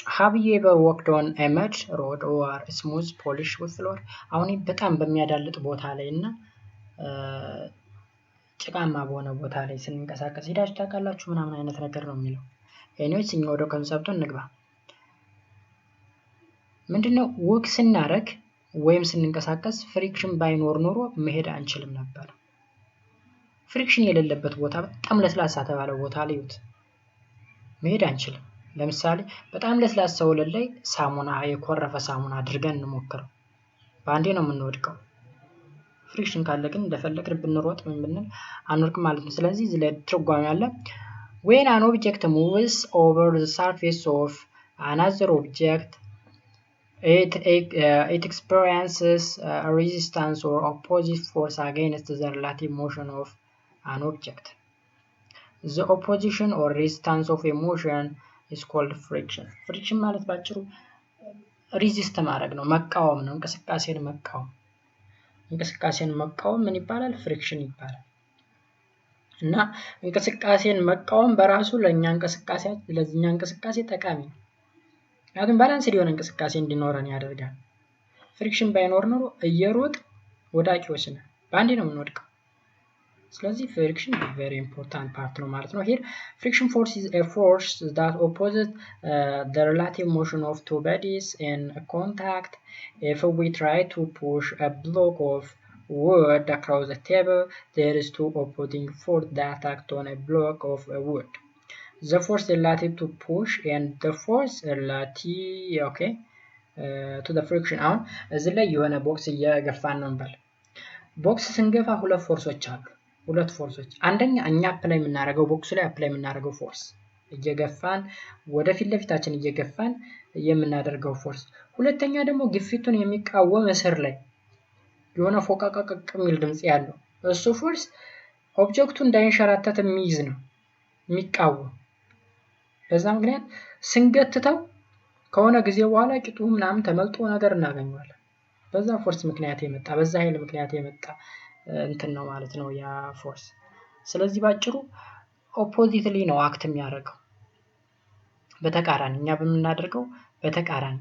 have you ever walked on a mud road or smooth polished floor? አሁን በጣም በሚያዳልጥ ቦታ ላይ እና ጭቃማ በሆነ ቦታ ላይ ስንንቀሳቀስ ሄዳችሁ ታውቃላችሁ ምናምን አይነት ነገር ነው የሚለው። ኤኒዌይስ እኛ ወደ ኮንሰፕቱ እንግባ። ምንድነው ወክ ስናረግ ወይም ስንንቀሳቀስ ፍሪክሽን ባይኖር ኖሮ መሄድ አንችልም ነበር። ፍሪክሽን የሌለበት ቦታ በጣም ለስላሳ ተባለ ቦታ ላይ መሄድ አንችልም። ለምሳሌ በጣም ለስላሳ ወለል ላይ ሳሙና የኮረፈ ሳሙና አድርገን እንሞክረው፣ ባንዴ ነው የምንወድቀው። ፍሪክሽን ካለ ግን እንደፈለግን ብንሮጥ ምን ብንል አንወድቅም ማለት ነው። ስለዚህ እዚህ ላይ ትርጓሜ አለ። when an object moves over the surface of another object it experiences a resistance or opposite force against the relative motion of an object. The opposition or resistance of a motion is called friction. friction ማለት ባጭሩ ሪዚስት ማድረግ ነው፣ መቃወም ነው። እንቅስቃሴን መቃወም ምን ይባላል? ፍሪክሽን ይባላል። እና እንቅስቃሴን መቃወም በራሱ ለኛ እንቅስቃሴ ጠቃሚ ነው። ምክንያቱም ባላንስ የሆነ እንቅስቃሴ እንዲኖረን ያደርጋል። ፍሪክሽን ባይኖር ኖሮ እየሮጥ ወዳቂዎች ነን፣ ባንዴ ነው የምንወድቀው። ስለዚህ ፍሪክሽን very important part ነው ማለት ነው። here friction force is a force that opposes the relative motion of two bodies in contact. If we try to push a block of wood across the table, there is two opposing forces that act on a block of wood. The force relative to push and the force relative to the friction. አሁን እዚህ ላይ የሆነ ቦክስ እየገፋን ነው እንበል። ቦክስ ስንገፋ ሁለት ፎርሶች አንደኛ እኛ አፕላይ የምናደርገው ቦክሱ ላይ አፕላይ የምናደርገው ፎርስ እየገፋን ወደ ፊት ለፊታችን እየገፋን የምናደርገው ፎርስ፣ ሁለተኛ ደግሞ ግፊቱን የሚቃወም እስር ላይ የሆነ ፎቃቃቅ የሚል ድምጽ ያለው እሱ ፎርስ ኦብጀክቱ እንዳይንሸራተት የሚይዝ ነው የሚቃወም። በዛ ምክንያት ስንገትተው ከሆነ ጊዜ በኋላ ቂጡ ምናምን ተመልጦ ነገር እናገኛለን። በዛ ፎርስ ምክንያት የመጣ በዛ ኃይል ምክንያት የመጣ እንትን ነው ማለት ነው ያ ፎርስ። ስለዚህ ባጭሩ ኦፖዚትሊ ነው አክት የሚያደርገው፣ በተቃራኒ እኛ በምናደርገው በተቃራኒ።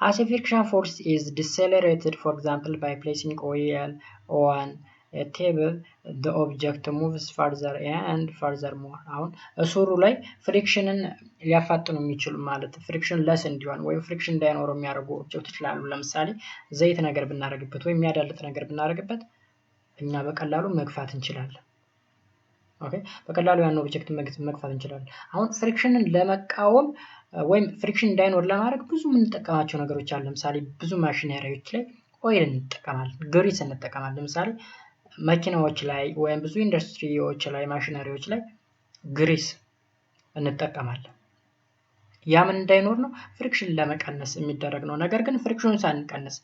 as a friction force is decelerated, for example by placing oil on a table, the object moves further and furthermore. አሁን እሱሩ ላይ ፍሪክሽንን ሊያፋጥኑ የሚችሉ ማለት ፍሪክሽን ለስ እንዲሆን ወይም ፍሪክሽን እንዳይኖረው የሚያደርጉ ኦብጀክቶች ይችላሉ። ለምሳሌ ዘይት ነገር ብናደርግበት ወይም የሚያዳልጥ ነገር ብናደርግበት እኛ በቀላሉ መግፋት እንችላለን። ኦኬ በቀላሉ ያን ኦብጀክት መግፋት እንችላለን። አሁን ፍሪክሽንን ለመቃወም ወይም ፍሪክሽን እንዳይኖር ለማድረግ ብዙ የምንጠቀማቸው ነገሮች አሉ። ለምሳሌ ብዙ ማሽነሪዎች ላይ ኦይል እንጠቀማለን፣ ግሪስ እንጠቀማለን። ለምሳሌ መኪናዎች ላይ ወይም ብዙ ኢንዱስትሪዎች ላይ ማሽነሪዎች ላይ ግሪስ እንጠቀማለን። ያ ምን እንዳይኖር ነው? ፍሪክሽን ለመቀነስ የሚደረግ ነው። ነገር ግን ፍሪክሽኑን ሳንቀንስ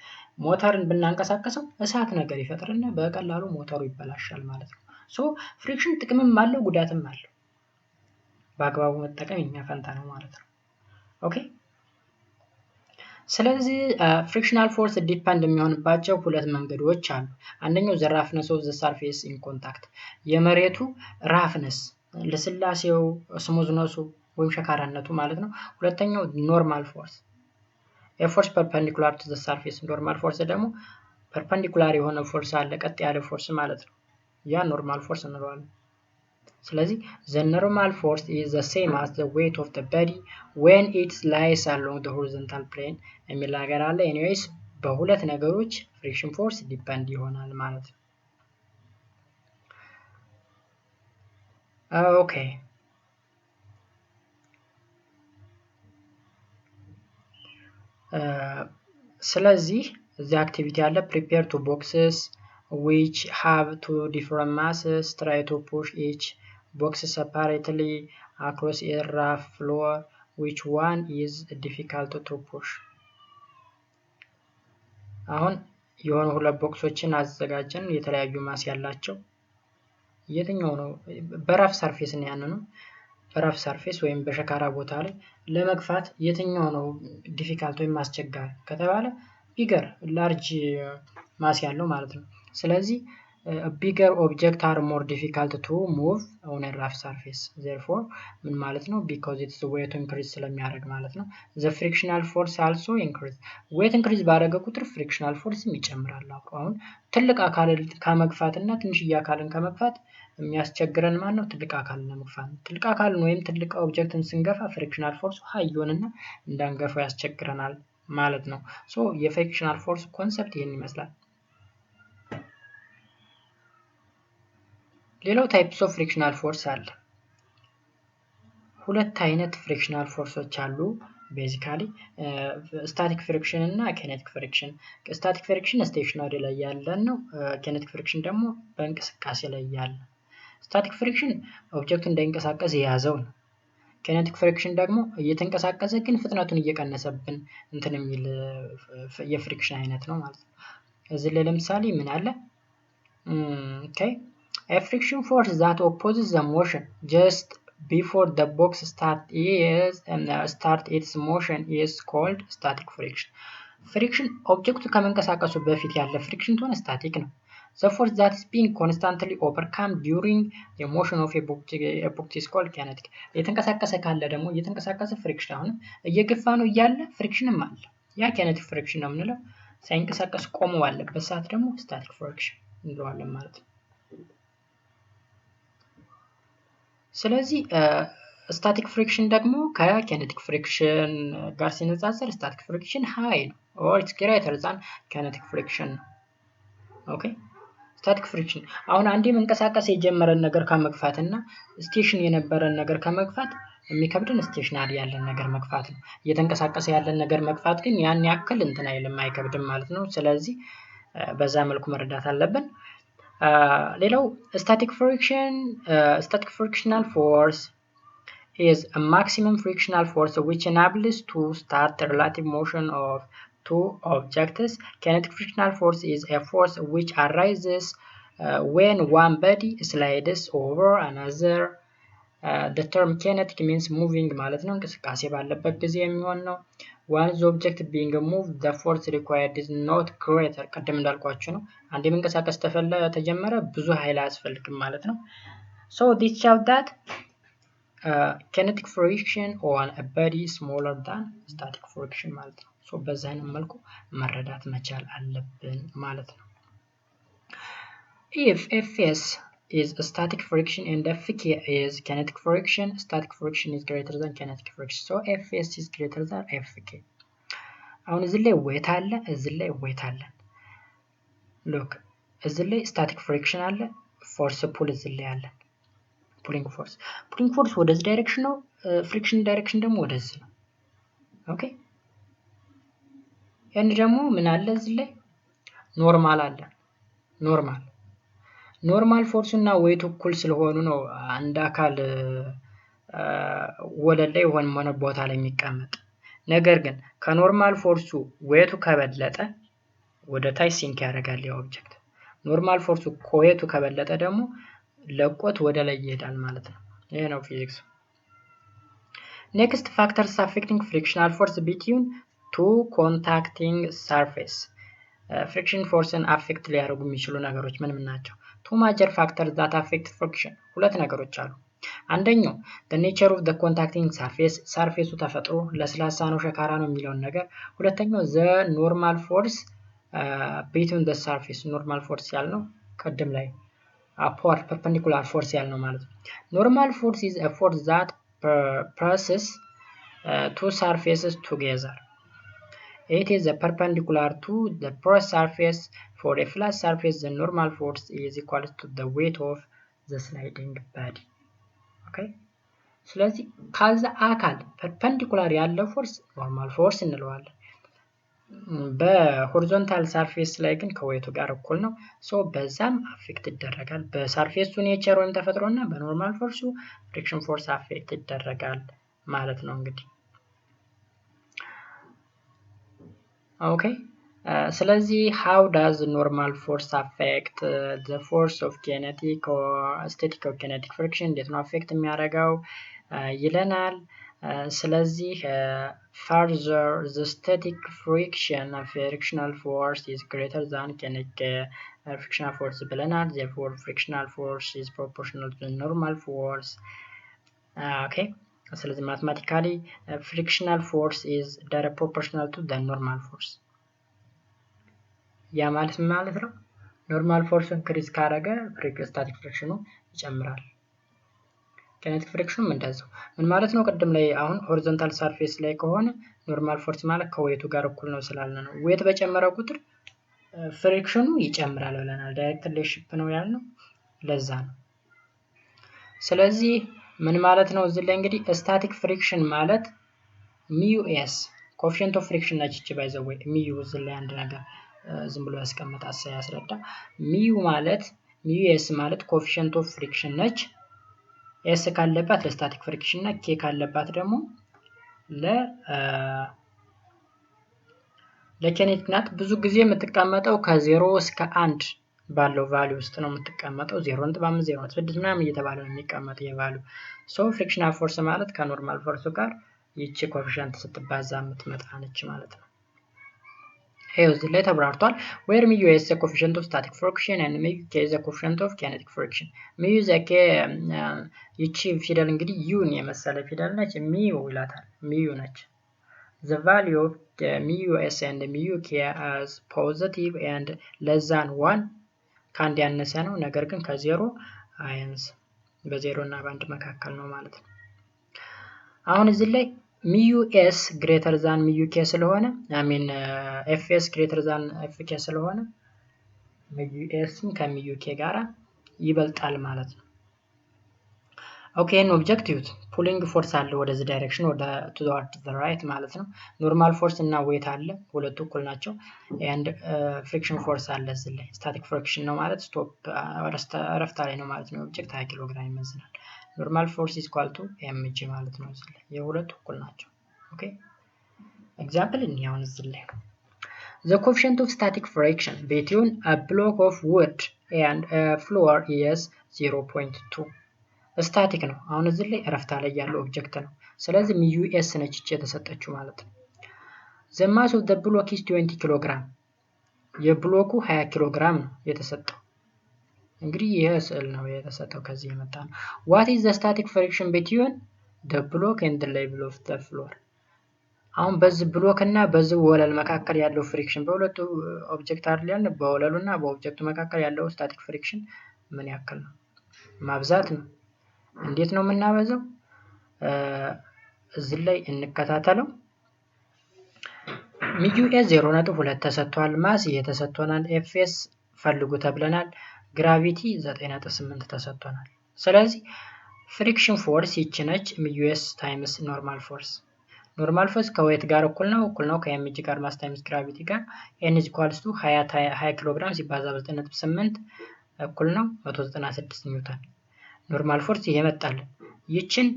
ሞተርን ብናንቀሳቀሰው እሳት ነገር ይፈጥርና በቀላሉ ሞተሩ ይበላሻል ማለት ነው። ሶ ፍሪክሽን ጥቅምም አለው ጉዳትም አለው። በአግባቡ መጠቀም የኛ ፈንታ ነው ማለት ነው። ኦኬ። ስለዚህ ፍሪክሽናል ፎርስ ዲፔንድ የሚሆንባቸው ሁለት መንገዶች አሉ። አንደኛው ዘ ራፍነስ ኦፍ ዘ ሰርፌስ ኢን ኮንታክት፣ የመሬቱ ራፍነስ ለስላሴው ስሙዝነሱ ወይም ሸካራነቱ ማለት ነው። ሁለተኛው ኖርማል ፎርስ፣ ኤፎርስ ፐርፐንዲኩላር ቱ ዘ ሰርፌስ። ኖርማል ፎርስ ደግሞ ፐርፐንዲኩላር የሆነ ፎርስ አለ፣ ቀጥ ያለ ፎርስ ማለት ነው። ያ ኖርማል ፎርስ እንለዋለን። ስለዚህ the normal force is the same as the weight of the body when it lies along the horizontal plane የሚል ነገር አለ። ኤኒዌይስ በሁለት ነገሮች ፍሪክሽን ፎርስ ዲፔንድ ይሆናል ማለት ነው። ኦኬ። ስለዚህ እዚህ አክቲቪቲ አለ prepare two boxes which have two different masses, try to push each box separately across a rough floor, which one is difficult to push? አሁን የሆኑ ሁለት ቦክሶችን አዘጋጀን የተለያዩ ማስ ያላቸው። የትኛው ነው በራፍ ሰርፌስ ነው ያንኑ በራፍ ሰርፌስ ወይም በሸካራ ቦታ ላይ ለመግፋት የትኛው ነው ዲፊካልት ወይም አስቸጋሪ ከተባለ ቢገር ላርጅ ማስ ያለው ማለት ነው። ስለዚህ bigger objects are more difficult to move on a rough surface. Therefore ምን ማለት ነው? because its weight increase ስለሚያደርግ ማለት ነው። the frictional force also increase. weight increase ባደረገ ቁጥር frictional force ይጨምራል። አሁን ትልቅ አካልን ከመግፋትና ትንሽዬ አካልን ከመግፋት የሚያስቸግረን ማን ነው? ትልቅ አካልን ለመግፋት። ትልቅ አካልን ወይም ትልቅ ኦብጀክትን ስንገፋ ፍሪክሽናል ፎርስ ሃይ ይሆንና እንዳንገፋው ያስቸግረናል ማለት ነው። ሶ የፍሪክሽናል ፎርስ ኮንሰፕት ይሄን ይመስላል። ሌላው ታይፕስ ኦፍ ፍሪክሽናል ፎርስ አለ። ሁለት አይነት ፍሪክሽናል ፎርሶች አሉ ቤዚካሊ ስታቲክ ፍሪክሽን እና ኬኔቲክ ፍሪክሽን። ስታቲክ ፍሪክሽን ስቴሽነሪ ላይ ያለ ነው። ኬኔቲክ ፍሪክሽን ደግሞ በእንቅስቃሴ ላይ ያለ። ስታቲክ ፍሪክሽን ኦብጀክቱ እንዳይንቀሳቀስ የያዘው ነው። ኬኔቲክ ፍሪክሽን ደግሞ እየተንቀሳቀሰ ግን ፍጥነቱን እየቀነሰብን እንትን የሚል የፍሪክሽን አይነት ነው ማለት ነው። እዚህ ላይ ለምሳሌ ምን አለ? ኦኬ a friction force that opposes the motion just before the box start its motion is called static friction. friction ኦብጀክቱ ከመንቀሳቀሱ በፊት ያለ ፍሪክሽን ተሆነ ስታቲክ ነው። the force that is being constantly overcome during the motion of a box is called kinetic. የተንቀሳቀሰ ካለ ደግሞ የተንቀሳቀሰ ፍሪክሽን አሁን እየገፋ ነው እያለ ፍሪክሽንም አለ። ያ kinetic friction ነው የምንለው። ሳይንቀሳቀስ ቆሞ ባለበት ሰዓት ደግሞ static friction እንለዋለን ማለት ነው። ስለዚህ ስታቲክ ፍሪክሽን ደግሞ ከኬኔቲክ ፍሪክሽን ጋር ሲነጻጸር ስታቲክ ፍሪክሽን ሃይ ነው or it's greater than kinetic friction ነው። ኦኬ ስታቲክ ፍሪክሽን አሁን አንዴ መንቀሳቀስ የጀመረን ነገር ከመግፋትና ስቴሽን የነበረን ነገር ከመግፋት የሚከብድን ስቴሽናሪ ያለን ነገር መግፋት ነው። እየተንቀሳቀሰ ያለን ነገር መግፋት ግን ያን ያክል እንትን አይልም አይከብድም ማለት ነው። ስለዚህ በዛ መልኩ መረዳት አለብን። ሌላው static frictional force is a maximum frictional force which enables to start the relative motion of two objects. Kinetic frictional force is a force which arises when one body slides over another. The term kinetic means moving ማለት ነው። እንቅስቃሴ ባለበት ጊዜ የሚሆን ነው። once object being moved the force required is not greater. ቀደም እንዳልኳችሁ ነው። አንዴ መንቀሳቀስ ተጀመረ ብዙ ኃይል አያስፈልግም ማለት ነው። so this shows that kinetic friction on a body smaller than static friction ማለት ነው። so በዛ አይነት መልኩ መረዳት መቻል አለብን ማለት ነው። if Fs is static friction and Fk is kinetic friction, static friction is greater than kinetic friction. So Fs is greater than Fk. አሁን እዚህ ላይ ዌት አለ፣ እዚህ ላይ ዌት አለ። ሉክ እዚህ ላይ ስታቲክ ፍሪክሽን አለ፣ ፎርስ ፑል እዚህ ላይ አለ። ፑሊንግ ፎርስ ወደዚህ ዳይሬክሽን ነው፣ ፍሪክሽን ዳይሬክሽን ደግሞ ወደዚህ ነው። ኦኬ ያን ደግሞ ምን አለ እዚህ ላይ ኖርማል አለ። ኖርማል ኖርማል ፎርሱ እና ዌቱ እኩል ስለሆኑ ነው አንድ አካል ወለል ላይ ሆነ ቦታ ላይ የሚቀመጥ። ነገር ግን ከኖርማል ፎርሱ ዌቱ ከበለጠ ወደ ታች ሲንክ ያደርጋል ያ ኦብጀክት። ኖርማል ፎርሱ ከዌቱ ከበለጠ ደግሞ ለቆት ወደ ላይ ይሄዳል ማለት ነው። ይሄ ነው ፊዚክስ። ኔክስት ፋክተርስ አፌክቲንግ ፍሪክሽናል ፎርስ ቢትዊን ቱ ኮንታክቲንግ ሰርፌስ። ፍሪክሽን ፎርስን አፌክት ሊያደርጉ የሚችሉ ነገሮች ምን ናቸው? ቱ ማጀር ፋክተርስ ዛት አፌክት ፍሪክሽን። ሁለት ነገሮች አሉ። አንደኛው the nature of the contacting surface፣ ሰርፌሱ ተፈጥሮ ለስላሳ ነው ሸካራ ነው የሚለውን ነገር። ሁለተኛው the normal force between the surface፣ ኖርማል ፎርስ ያልነው ቀደም ላይ upward perpendicular force ያልነው ማለት ነው። ኖርማል ፎርስ is a force that presses two surfaces together. It is perpendicular to the pressed surface. For a flat surface, the normal force is equal to the weight of the sliding body. Okay? ስለዚህ ካዛ አካል ፐርፐንዲኩላር ያለው ፎርስ ኖርማል ፎርስ እንለዋለን። በሆሪዞንታል ሰርፌስ ላይ ግን ከዌቱ ጋር እኩል ነው። ሶ በዛም አፌክት ይደረጋል። በሰርፌሱ ኔቸር ወይም ተፈጥሮና በኖርማል ፎርሱ ፍሪክሽን ፎርስ አፌክት ይደረጋል ማለት ነው እንግዲህ። ኦኬ ስለዚህ how does normal force affect the force of kinetic or static or kinetic friction እንዴት ነው አፌክት የሚያደርገው ይለናል። ስለዚህ further the static frictional force is greater than kinetic frictional force ብለናል። therefore frictional force is proportional to the normal force. okay ስለዚህ mathematically frictional force is direct proportional to the normal force. ያ ማለት ነው ኖርማል ፎርስ ኢንክሪዝ ካደረገ ስታቲክ ፍሪክሽኑ ይጨምራል። ኪኔቲክ ፍሪክሽኑም እንደዛው። ምን ማለት ነው? ቅድም ላይ አሁን ሆሪዞንታል ሰርፌስ ላይ ከሆነ ኖርማል ፎርስ ማለት ከዌቱ ጋር እኩል ነው ስላለ ነው። ዌት በጨመረ ቁጥር ፍሪክሽኑ ይጨምራል ብለናል። ዳይሬክት ሪሌሽንሺፕ ነው ያልነው ለዛ ነው። ስለዚህ ምን ማለት ነው እዚህ ላይ እንግዲህ ስታቲክ ፍሪክሽን ማለት ሚዩ ኤስ ኮኤፊሺየንት ኦፍ ፍሪክሽን ነች። እቺ ባይ ዘ ወይ ሚዩ እዚህ ላይ አንድ ነገር ዝም ብሎ ያስቀመጣ ያስረዳ። ሚዩ ኤስ ማለት ኮኤፊሺየንት ኦፍ ፍሪክሽን ነች። ኤስ ካለባት ለስታቲክ ፍሪክሽን እና ኬ ካለባት ደግሞ ለኬኔቲክ ናት። ብዙ ጊዜ የምትቀመጠው ከ0 እስከ 1 ባለው ቫልዩ ውስጥ ነው የምትቀመጠው። 0.5 0.6 ምናምን እየተባለ ነው የሚቀመጠው የቫልዩ። ሶ ፍሪክሽናል ፎርስ ማለት ከኖርማል ፎርሱ ጋር ይቺ ኮኤፊሺየንት ስትባዛ የምትመጣ ነች ማለት ነው። ይሄው እዚህ ላይ ተብራርቷል። where mu is the coefficient of static friction and mu k is the coefficient of kinetic friction. mu ዘኬ ይቺ ፊደል እንግዲህ ዩን የመሰለ ፊደል ነች። ሚዩ ይላታል ሚዩ ነች። the value of mu s and mu k as positive and less than 1 ከአንድ ያነሰ ነው፣ ነገር ግን ከዜሮ አያንስ። በዜሮ እና በአንድ መካከል ነው ማለት ነው። አሁን እዚህ ላይ ሚዩ ኤስ ግሬተር ዛን ሚዩ ኬ ስለሆነ ኤፍ ኤስ ግሬተር ዛን ኤፍ ኬ ስለሆነ ሚዩ ኤስም ከሚዩ ኬ ጋራ ይበልጣል ማለት ነው። ኦኬ ይሄን ኦብጀክት ዩት ፑሊንግ ፎርስ አለ ወደዚህ ዳይሬክሽን ወደ ቱዋርድ ዘ ራይት ማለት ነው። ኖርማል ፎርስ እና ዌት አለ ሁለቱ እኩል ናቸው። ኤንድ ፍሪክሽን ፎርስ አለ እዚህ ላይ ስታቲክ ፍሪክሽን ነው ማለት ስቶፕ ረፍታ ላይ ነው ማለት ነው። ኦብጀክት 20 ኪሎ ግራም ይመዝናል። ኖርማል ፎርስ ኢዝ ኢኳል ቱ ኤምጂ ማለት ነው። እዚህ ላይ የሁለቱ እኩል ናቸው። ኦኬ ኤግዛምፕል እንያውን እዚህ ላይ the coefficient of static friction between a block of wood and a floor is 0.2 ስታቲክ ነው። አሁን እዚህ ላይ ረፍታ ላይ ያለው ኦብጀክት ነው። ስለዚህ ሚዩ ኤስ ነች የተሰጠችው ማለት ነው። the mass of the block is 20 ኪሎ ግራም የብሎኩ 20 ኪሎ ግራም ነው የተሰጠው። እንግዲህ ይሄ ስዕል ነው የተሰጠው ከዚህ የመጣ ነው። what is the static friction between the block and the level of the floor? አሁን በዚህ ብሎክ እና በዚህ ወለል መካከል ያለው ፍሪክሽን በሁለቱ ኦብጀክት አይደል ያለው በወለሉና በኦብጀክቱ መካከል ያለው ስታቲክ ፍሪክሽን ምን ያክል ነው? ማብዛት ነው። እንዴት ነው የምናበዛው? እዚህ ላይ እንከታተለው። ሚዩ ኤስ 0.2 ተሰጥቷል። ማስ እየተሰጥቶናል። ኤፍኤስ ፈልጉ ተብለናል። ግራቪቲ 9.8 ተሰጥቶናል። ስለዚህ ፍሪክሽን ፎርስ ይቺ ነች ሚዩ ኤስ ታይምስ ኖርማል ፎርስ። ኖርማል ፎርስ ከዌት ጋር እኩል ነው ከኤምጂ ጋር ማስ ታይምስ ግራቪቲ ጋር ኤን ኢዝ ኢኳልስ ቱ 20 ኪሎ ግራም ሲባዛ በ9.8 እኩል ነው 196 ኒውተን። ኖርማል ፎርስ ይሄ መጣልን። ይችን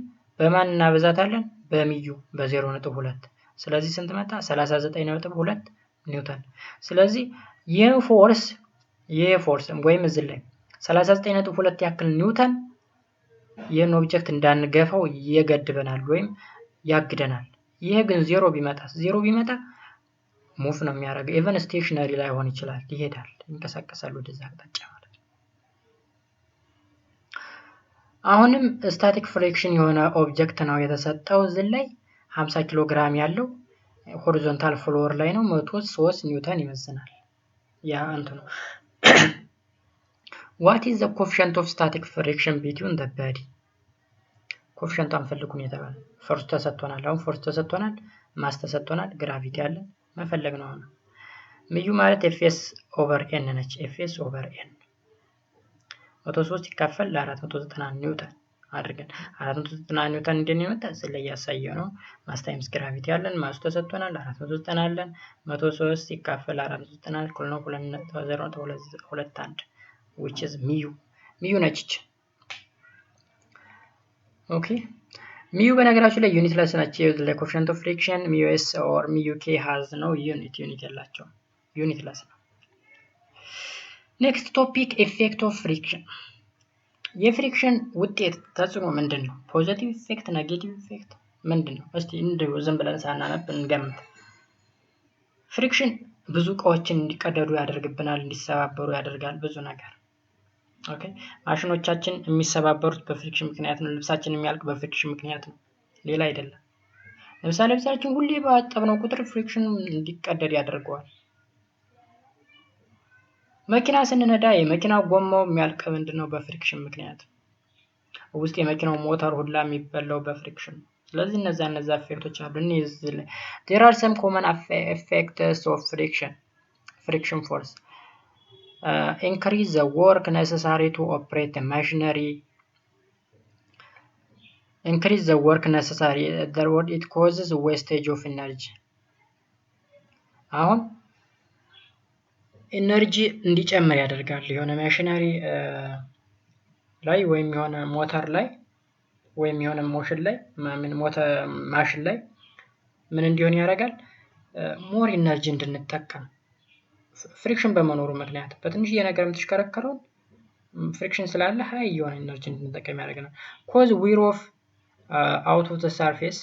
በማን እናበዛታለን? በሚዩ በ0.2። ስለዚህ ስንት መጣ? 39.2 ኒውተን። ስለዚህ ይሄ ፎርስ ወይም እዚህ ላይ 39.2 ያክል ኒውተን ይሄን ኦብጀክት እንዳንገፋው ይገድበናል ወይም ያግደናል። ይሄ ግን ዜሮ ቢመጣ ሙቭ ነው የሚያደርገው። ኢቨን ስቴሽነሪ ላይሆን ይችላል፣ ይሄዳል፣ ይንቀሳቀሳል ወደዛ አቅጣጫ ማለት ነው። አሁንም ስታቲክ ፍሪክሽን የሆነ ኦብጀክት ነው የተሰጠው። እዚህ ላይ 50 ኪሎ ግራም ያለው ሆሪዞንታል ፍሎር ላይ ነው። 103 ኒውተን ይመዝናል። ያ እንትኑ what is the coefficient of static friction between the body? ኮኤፊሽንት አንፈልጉን የተባለ ፎርስ ተሰጥቶናል። አሁን ፎርስ ተሰጥቶናል፣ ማስ ተሰጥቶናል፣ ግራቪቲ አለ፣ መፈለግ ነው። አሁን ምዩ ማለት ኤፍኤስ ኦቨር ኤን ነች። ኤፍኤስ ኦቨር ኤን 103 ይካፈል ለ490 ኒውተን አድርገን 490 ኒውተን እንደሚመጣ ስለዚህ ያሳየው ነው። ማስ ታይምስ ግራቪቲ አለን፣ ማሱ ተሰጥቶናል፣ 490 አለን። 103 ይካፈል 490 እኩል ነው 2.021 which is ሚዩ ነች። ኦኬ ሚዩ በነገራችሁ ላይ ዩኒትለስ ናቸው። the coefficient of friction mu s or mu k has no ዩኒት ያላቸው ዩኒትለስ ነው። ኔክስት ቶፒክ ኢፌክት ኦፍ ፍሪክሽን። የፍሪክሽን ውጤት ተጽዕኖ ምንድነው? ፖዚቲቭ ኢፌክት፣ ኔጌቲቭ ኢፌክት ምንድነው? እስቲ እንደው ዝም ብለን ሳናነብ እንገምት። ፍሪክሽን ብዙ እቃዎችን እንዲቀደዱ ያደርግብናል፣ እንዲሰባበሩ ያደርጋል፣ ብዙ ነገር። ኦኬ ማሽኖቻችን የሚሰባበሩት በፍሪክሽን ምክንያት ነው። ልብሳችን የሚያልቅ በፍሪክሽን ምክንያት ነው፣ ሌላ አይደለም። ለምሳሌ ልብሳችን ሁሌ ባጠብነው ቁጥር ፍሪክሽን እንዲቀደድ ያደርገዋል። መኪና ስንነዳ የመኪናው ጎማው የሚያልቅ ምንድነው? በፍሪክሽን ምክንያት። ውስጥ የመኪናው ሞተር ሁላ የሚበላው በፍሪክሽን። ስለዚህ እነዛ ኢፌክቶች አሉ። እነዚህ there are some common effects of friction force. Increase the work necessary to operate the machinery. Increase the work necessary, therefore it causes wastage of energy. አሁን ኤነርጂ እንዲጨምር ያደርጋል። የሆነ ማሽነሪ ላይ ወይም የሆነ ሞተር ላይ ወይም የሆነ ማሽን ላይ ምን እንዲሆን ያደርጋል? ሞር ኤነርጂ እንድንጠቀም ፍሪክሽን በመኖሩ ምክንያት በትንሽዬ ነገር የምትሽከረከረው ፍሪክሽን ስላለ ሃይ የሆነ ኤነርጂ እንድንጠቀም ያደርገናል። ኮዝ ዊር ኦፍ አውት ኦፍ ዘ ሰርፌስ።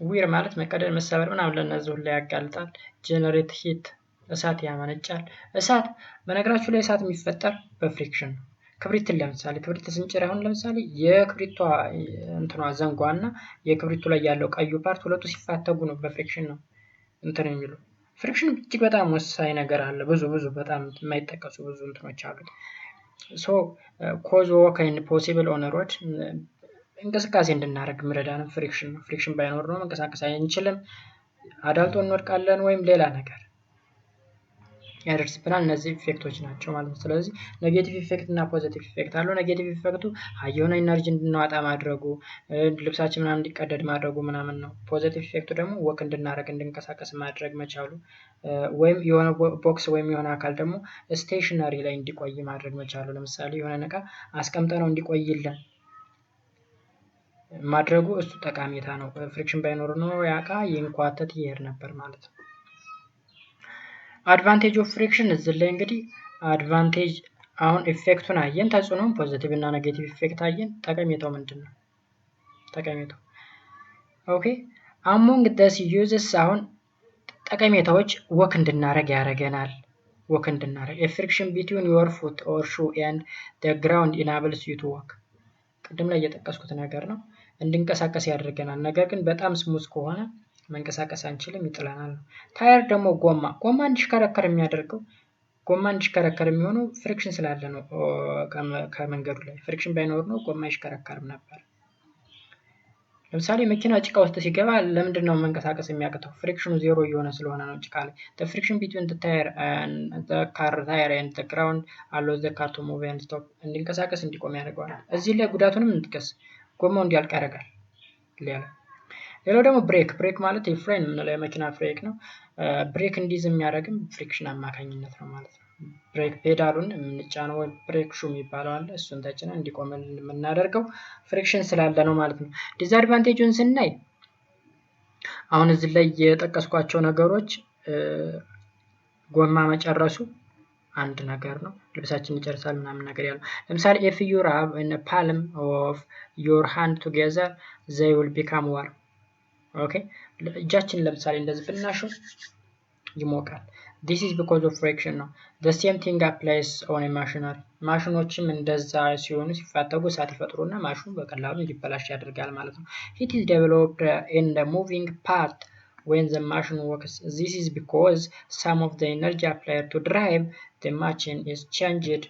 ዊር ማለት መቀደድ፣ መሰበር ምናምን ለነዚህ ሁሉ ያጋልጣል። ጀነሬት ሂት እሳት ያመነጫል። እሳት በነገራችሁ ላይ እሳት የሚፈጠር በፍሪክሽን ነው። ክብሪትን ለምሳሌ ክብሪት ስንጭር አሁን ለምሳሌ የክብሪቷ እንትኗ ዘንጓና የክብሪቱ ላይ ያለው ቀዩ ፓርት ሁለቱ ሲፋተጉ ነው በፍሪክሽን ነው እንትን የሚሉ። ፍሪክሽን እጅግ በጣም ወሳኝ ነገር አለ። ብዙ በጣም የማይጠቀሱ ብዙ እንትኖች አሉት። ሶ ኮዝ ወርክ ኤንድ ፖሲብል ኦን ሮድ እንቅስቃሴ እንድናደርግ ምረዳን ፍሪክሽን ነው። ፍሪክሽን ባይኖር ነው መንቀሳቀስ አንችልም። አዳልጦ እንወድቃለን ወይም ሌላ ነገር ያደርስብናል። እነዚህ ኢፌክቶች ናቸው ማለት ነው። ስለዚህ ኔጌቲቭ ኢፌክት እና ፖዚቲቭ ኢፌክት አለው። ኔጌቲቭ ኢፌክቱ ሃይ የሆነ ኢነርጂ እንድናወጣ ማድረጉ፣ ልብሳችን ምናምን እንዲቀደድ ማድረጉ ምናምን ነው። ፖዚቲቭ ኢፌክቱ ደግሞ ወክ እንድናደርግ እንድንቀሳቀስ ማድረግ መቻሉ፣ ወይም የሆነ ቦክስ ወይም የሆነ አካል ደግሞ ስቴሽነሪ ላይ እንዲቆይ ማድረግ መቻሉ። ለምሳሌ የሆነ እቃ አስቀምጠነው እንዲቆይልን ማድረጉ እሱ ጠቃሜታ ነው። ፍሪክሽን ባይኖር ነው ያ እቃ ይንኳተት ይሄድ ነበር ማለት ነው። አድቫንቴጅ ኦፍ ፍሪክሽን እዚህ ላይ እንግዲህ አድቫንቴጅ አሁን ኢፌክቱን አየን፣ ተጽዕኖም ፖዚቲቭ እና ኔጌቲቭ ኢፌክት አየን። ጠቀሜታው ምንድነው? ጠቀሜታው ኦኬ አሞንግ ዘስ ዩዝስ አሁን ጠቀሜታዎች ወክ እንድናረግ ያደርገናል። ወክ እንድናረግ ፍሪክሽን ቢትዊን ዮር ፉት ኦር ሹ ኤንድ ዘ ግራውንድ ኢናብልስ ዩ ቱ ወክ። ቅድም ላይ እየጠቀስኩት ነገር ነው። እንድንቀሳቀስ ያደርገናል። ነገር ግን በጣም ስሙዝ ከሆነ መንቀሳቀስ አንችልም፣ ይጥለናል። ታየር ደግሞ ጎማ እንዲሽከረከር የሚያደርገው ጎማ እንዲሽከረከር የሚሆነው ፍሪክሽን ስላለ ነው። ከመንገዱ ላይ ፍሪክሽን ባይኖር ነው ጎማ አይሽከረከርም ነበር። ለምሳሌ መኪና ጭቃ ውስጥ ሲገባ ለምንድን ነው መንቀሳቀስ የሚያቅተው? ፍሪክሽኑ ዜሮ እየሆነ ስለሆነ ነው ጭቃ ላይ። the friction between the car tire and the ground allows the car to move and stop. እንዲንቀሳቀስ እንዲቆም ያደርገዋል። እዚህ ላይ ጉዳቱንም እንጥቀስ። ጎማው እንዲያልቅ ያደርጋል። ሌላው ደግሞ ብሬክ ማለት የፍሬን የምንለው የመኪና ብሬክ ነው። ብሬክ እንዲይዝ የሚያደርግም ፍሪክሽን አማካኝነት ነው ማለት ነው። ብሬክ ፔዳሉን የምንጫነው ወይ ብሬክ ሹ የሚባለው አለ እሱን ተጭነን እንዲቆምልን የምናደርገው ፍሪክሽን ስላለ ነው ማለት ነው። ዲስአድቫንቴጁን ስናይ አሁን እዚህ ላይ የጠቀስኳቸው ነገሮች ጎማ መጨረሱ አንድ ነገር ነው። ልብሳችን ይጨርሳል ምናምን ነገር ያለው ለምሳሌ if you rub in a palm of your hand together they will become warm ኦኬ እጃችን ለምሳሌ እንደዚህ ብናሸው ይሞቃል። this is because of friction ነው። the same thing applies on a machinery ማሽኖችም እንደዛ ሲሆኑ ሲፋተጉ እሳት ይፈጥሩና ማሽኑ በቀላሉ እንዲበላሽ ያደርጋል ማለት ነው። heat is developed in the moving part when the machine works. This is because some of the energy applied to drive the machine is changed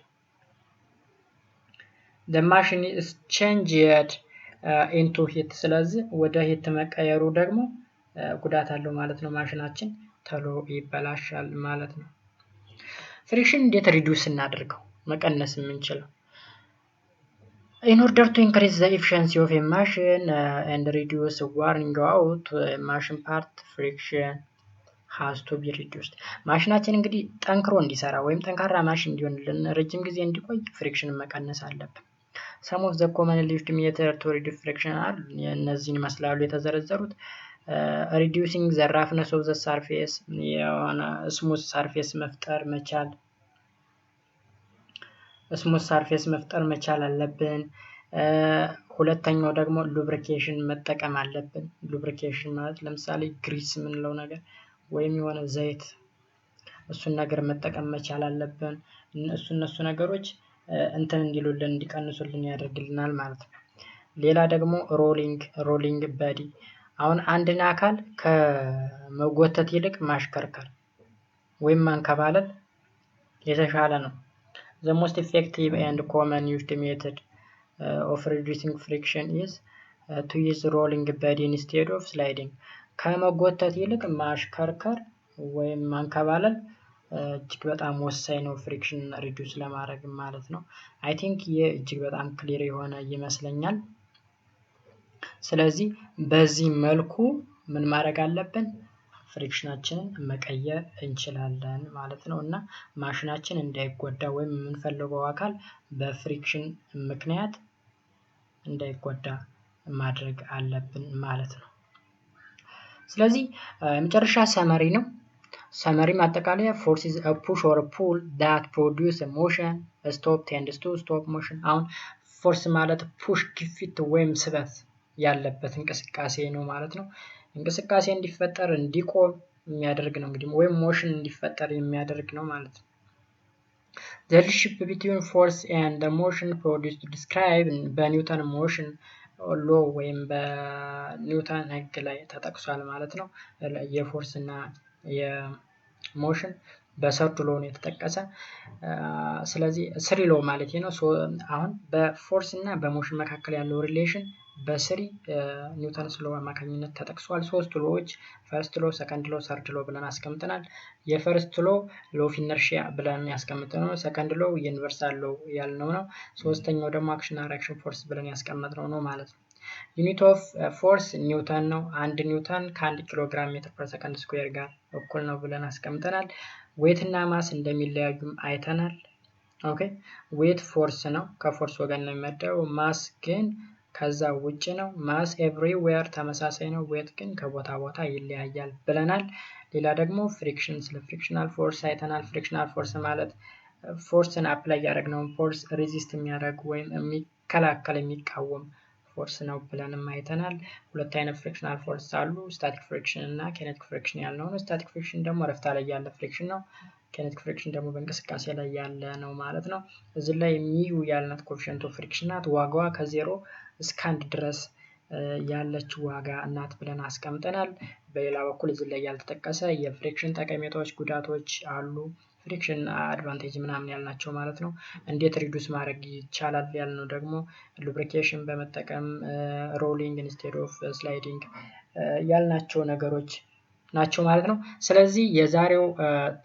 into heat ስለዚህ ወደ ሂት መቀየሩ ደግሞ ጉዳት አለው ማለት ነው። ማሽናችን ተሎ ይበላሻል ማለት ነው። ፍሪክሽን እንዴት ሪዲዩስ እናድርገው መቀነስ የምንችለው? In order to increase the efficiency of a machine and reduce wearing out machine part, friction has to be reduced. ማሽናችን እንግዲህ ጠንክሮ እንዲሰራ ወይም ጠንካራ ማሽን እንዲሆንልን ረጅም ጊዜ እንዲቆይ ፍሪክሽንን መቀነስ አለብን። some of the commonly used methods to reduce friction are እነዚህን ይመስላሉ የተዘረዘሩት። reducing the roughness of the surface የሆነ smooth surface መፍጠር መቻል አለብን። ሁለተኛው ደግሞ ሉብሪኬሽን መጠቀም አለብን። ሉብሪኬሽን ማለት ለምሳሌ ግሪስ የምንለው ነገር ወይም የሆነ ዘይት እሱን ነገር መጠቀም መቻል አለብን። እነሱ ነገሮች እንትን እንዲሉልን እንዲቀንሱልን ያደርግልናል ማለት ነው። ሌላ ደግሞ ሮሊንግ በዲ አሁን አንድን አካል ከመጎተት ይልቅ ማሽከርከር ወይም ማንከባለል የተሻለ ነው። The most effective and common used method of reducing friction is to use rolling body instead of sliding. ከመጎተት ይልቅ ማሽከርከር ወይም ማንከባለል እጅግ በጣም ወሳኝ ነው ፍሪክሽን ሪዲዩስ ለማድረግ ማለት ነው። አይ ቲንክ ይህ እጅግ በጣም ክሊር የሆነ ይመስለኛል። ስለዚህ በዚህ መልኩ ምን ማድረግ አለብን? ፍሪክሽናችንን መቀየር እንችላለን ማለት ነው እና ማሽናችን እንዳይጎዳ ወይም የምንፈልገው አካል በፍሪክሽን ምክንያት እንዳይጎዳ ማድረግ አለብን ማለት ነው። ስለዚህ መጨረሻ ሰመሪ ነው። ሰመሪ ማጠቃለያ force is a push or a pull that produce a motion, a stop tends to stop motion። አሁን ፎርስ ማለት ፑሽ ግፊት ወይም ስበት ያለበት እንቅስቃሴ ነው ማለት ነው። እንቅስቃሴ እንዲፈጠር እንዲቆም የሚያደርግ ነው እንግዲህ ወይም ሞሽን እንዲፈጠር የሚያደርግ ነው ማለት ነው። The relationship between force and the motion produced describe በኒውተን ሞሽን ሎ ወይም በኒውተን ህግ ላይ ተጠቅሷል ማለት ነው። የፎርስ እና የሞሽን በሰርድ ሎ ነው የተጠቀሰ። ስለዚህ ስሪ ሎ ማለት ነው። አሁን በፎርስ እና በሞሽን መካከል ያለው ሪሌሽን በስሪ ኒውተንስ ሎ አማካኝነት ተጠቅሷል። ሶስት ሎዎች ፈርስት ሎ፣ ሰከንድ ሎ፣ ሰርድ ሎ ብለን አስቀምጠናል። የፈርስት ሎ ኦፍ ኢነርሺያ ብለን ያስቀምጥነው ነው። ሰከንድ ሎ ዩኒቨርሳል ሎ ያልነው ነው። ሶስተኛው ደግሞ አክሽን እና ሪአክሽን ፎርስ ብለን ያስቀምጥነው ነው ማለት ነው። ዩኒት ኦፍ ፎርስ ኒውተን ነው። አንድ ኒውተን ከ1 ኪሎ ግራም ሜትር ፐር ሰከንድ ስኩዌር ጋር እኩል ነው ብለን አስቀምጠናል። ዌት እና ማስ እንደሚለያዩም አይተናል። ኦኬ ዌት ፎርስ ነው፣ ከፎርስ ወገን ነው የሚመደበው። ማስ ግን ከዛ ውጭ ነው። ማስ ኤቭሪዌር ተመሳሳይ ነው፣ ዌት ግን ከቦታ ቦታ ይለያያል ብለናል። ሌላ ደግሞ ፍሪክሽን፣ ስለ ፍሪክሽናል ፎርስ አይተናል። ፍሪክሽናል ፎርስ ማለት ፎርስን አፕላይ ያደረግነውን ፎርስ ሬዚስት የሚያደርግ ወይም የሚከላከል የሚቃወም ፎርስ ነው ብለንም አይተናል። ሁለት አይነት ፍሪክሽናል ፎርስ አሉ፣ ስታቲክ ፍሪክሽን እና ኬኔቲክ ፍሪክሽን ያልነው ነው። ስታቲክ ፍሪክሽን ደግሞ ረፍታ ላይ ያለ ፍሪክሽን ነው። ኬኔቲክ ፍሪክሽን ደግሞ በእንቅስቃሴ ላይ ያለ ነው ማለት ነው። እዚህ ላይ ሚዩ ያልናት ኮኤፊሽንት ኦፍ ፍሪክሽን ናት። ዋጋዋ ከ0 እስከ 1 ድረስ ያለች ዋጋ እናት ብለን አስቀምጠናል። በሌላ በኩል እዚህ ላይ ያልተጠቀሰ የፍሪክሽን ጠቀሜታዎች፣ ጉዳቶች አሉ። ፍሪክሽን አድቫንቴጅ ምናምን ያልናቸው ማለት ነው። እንዴት ሪዱስ ማድረግ ይቻላል ያልነው ደግሞ ሉብሪኬሽን በመጠቀም ሮሊንግ ኢንስቴድ ኦፍ ስላይዲንግ ያልናቸው ነገሮች ናቸው ማለት ነው። ስለዚህ የዛሬው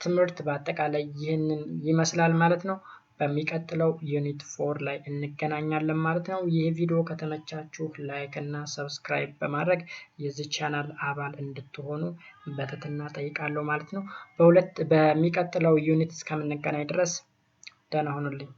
ትምህርት በአጠቃላይ ይህንን ይመስላል ማለት ነው። በሚቀጥለው ዩኒት 4 ላይ እንገናኛለን ማለት ነው። ይህ ቪዲዮ ከተመቻችሁ ላይክ እና ሰብስክራይብ በማድረግ የዚህ ቻናል አባል እንድትሆኑ በትህትና ጠይቃለሁ ማለት ነው። በሚቀጥለው ዩኒት እስከምንገናኝ ድረስ ደህና ሁኑልኝ።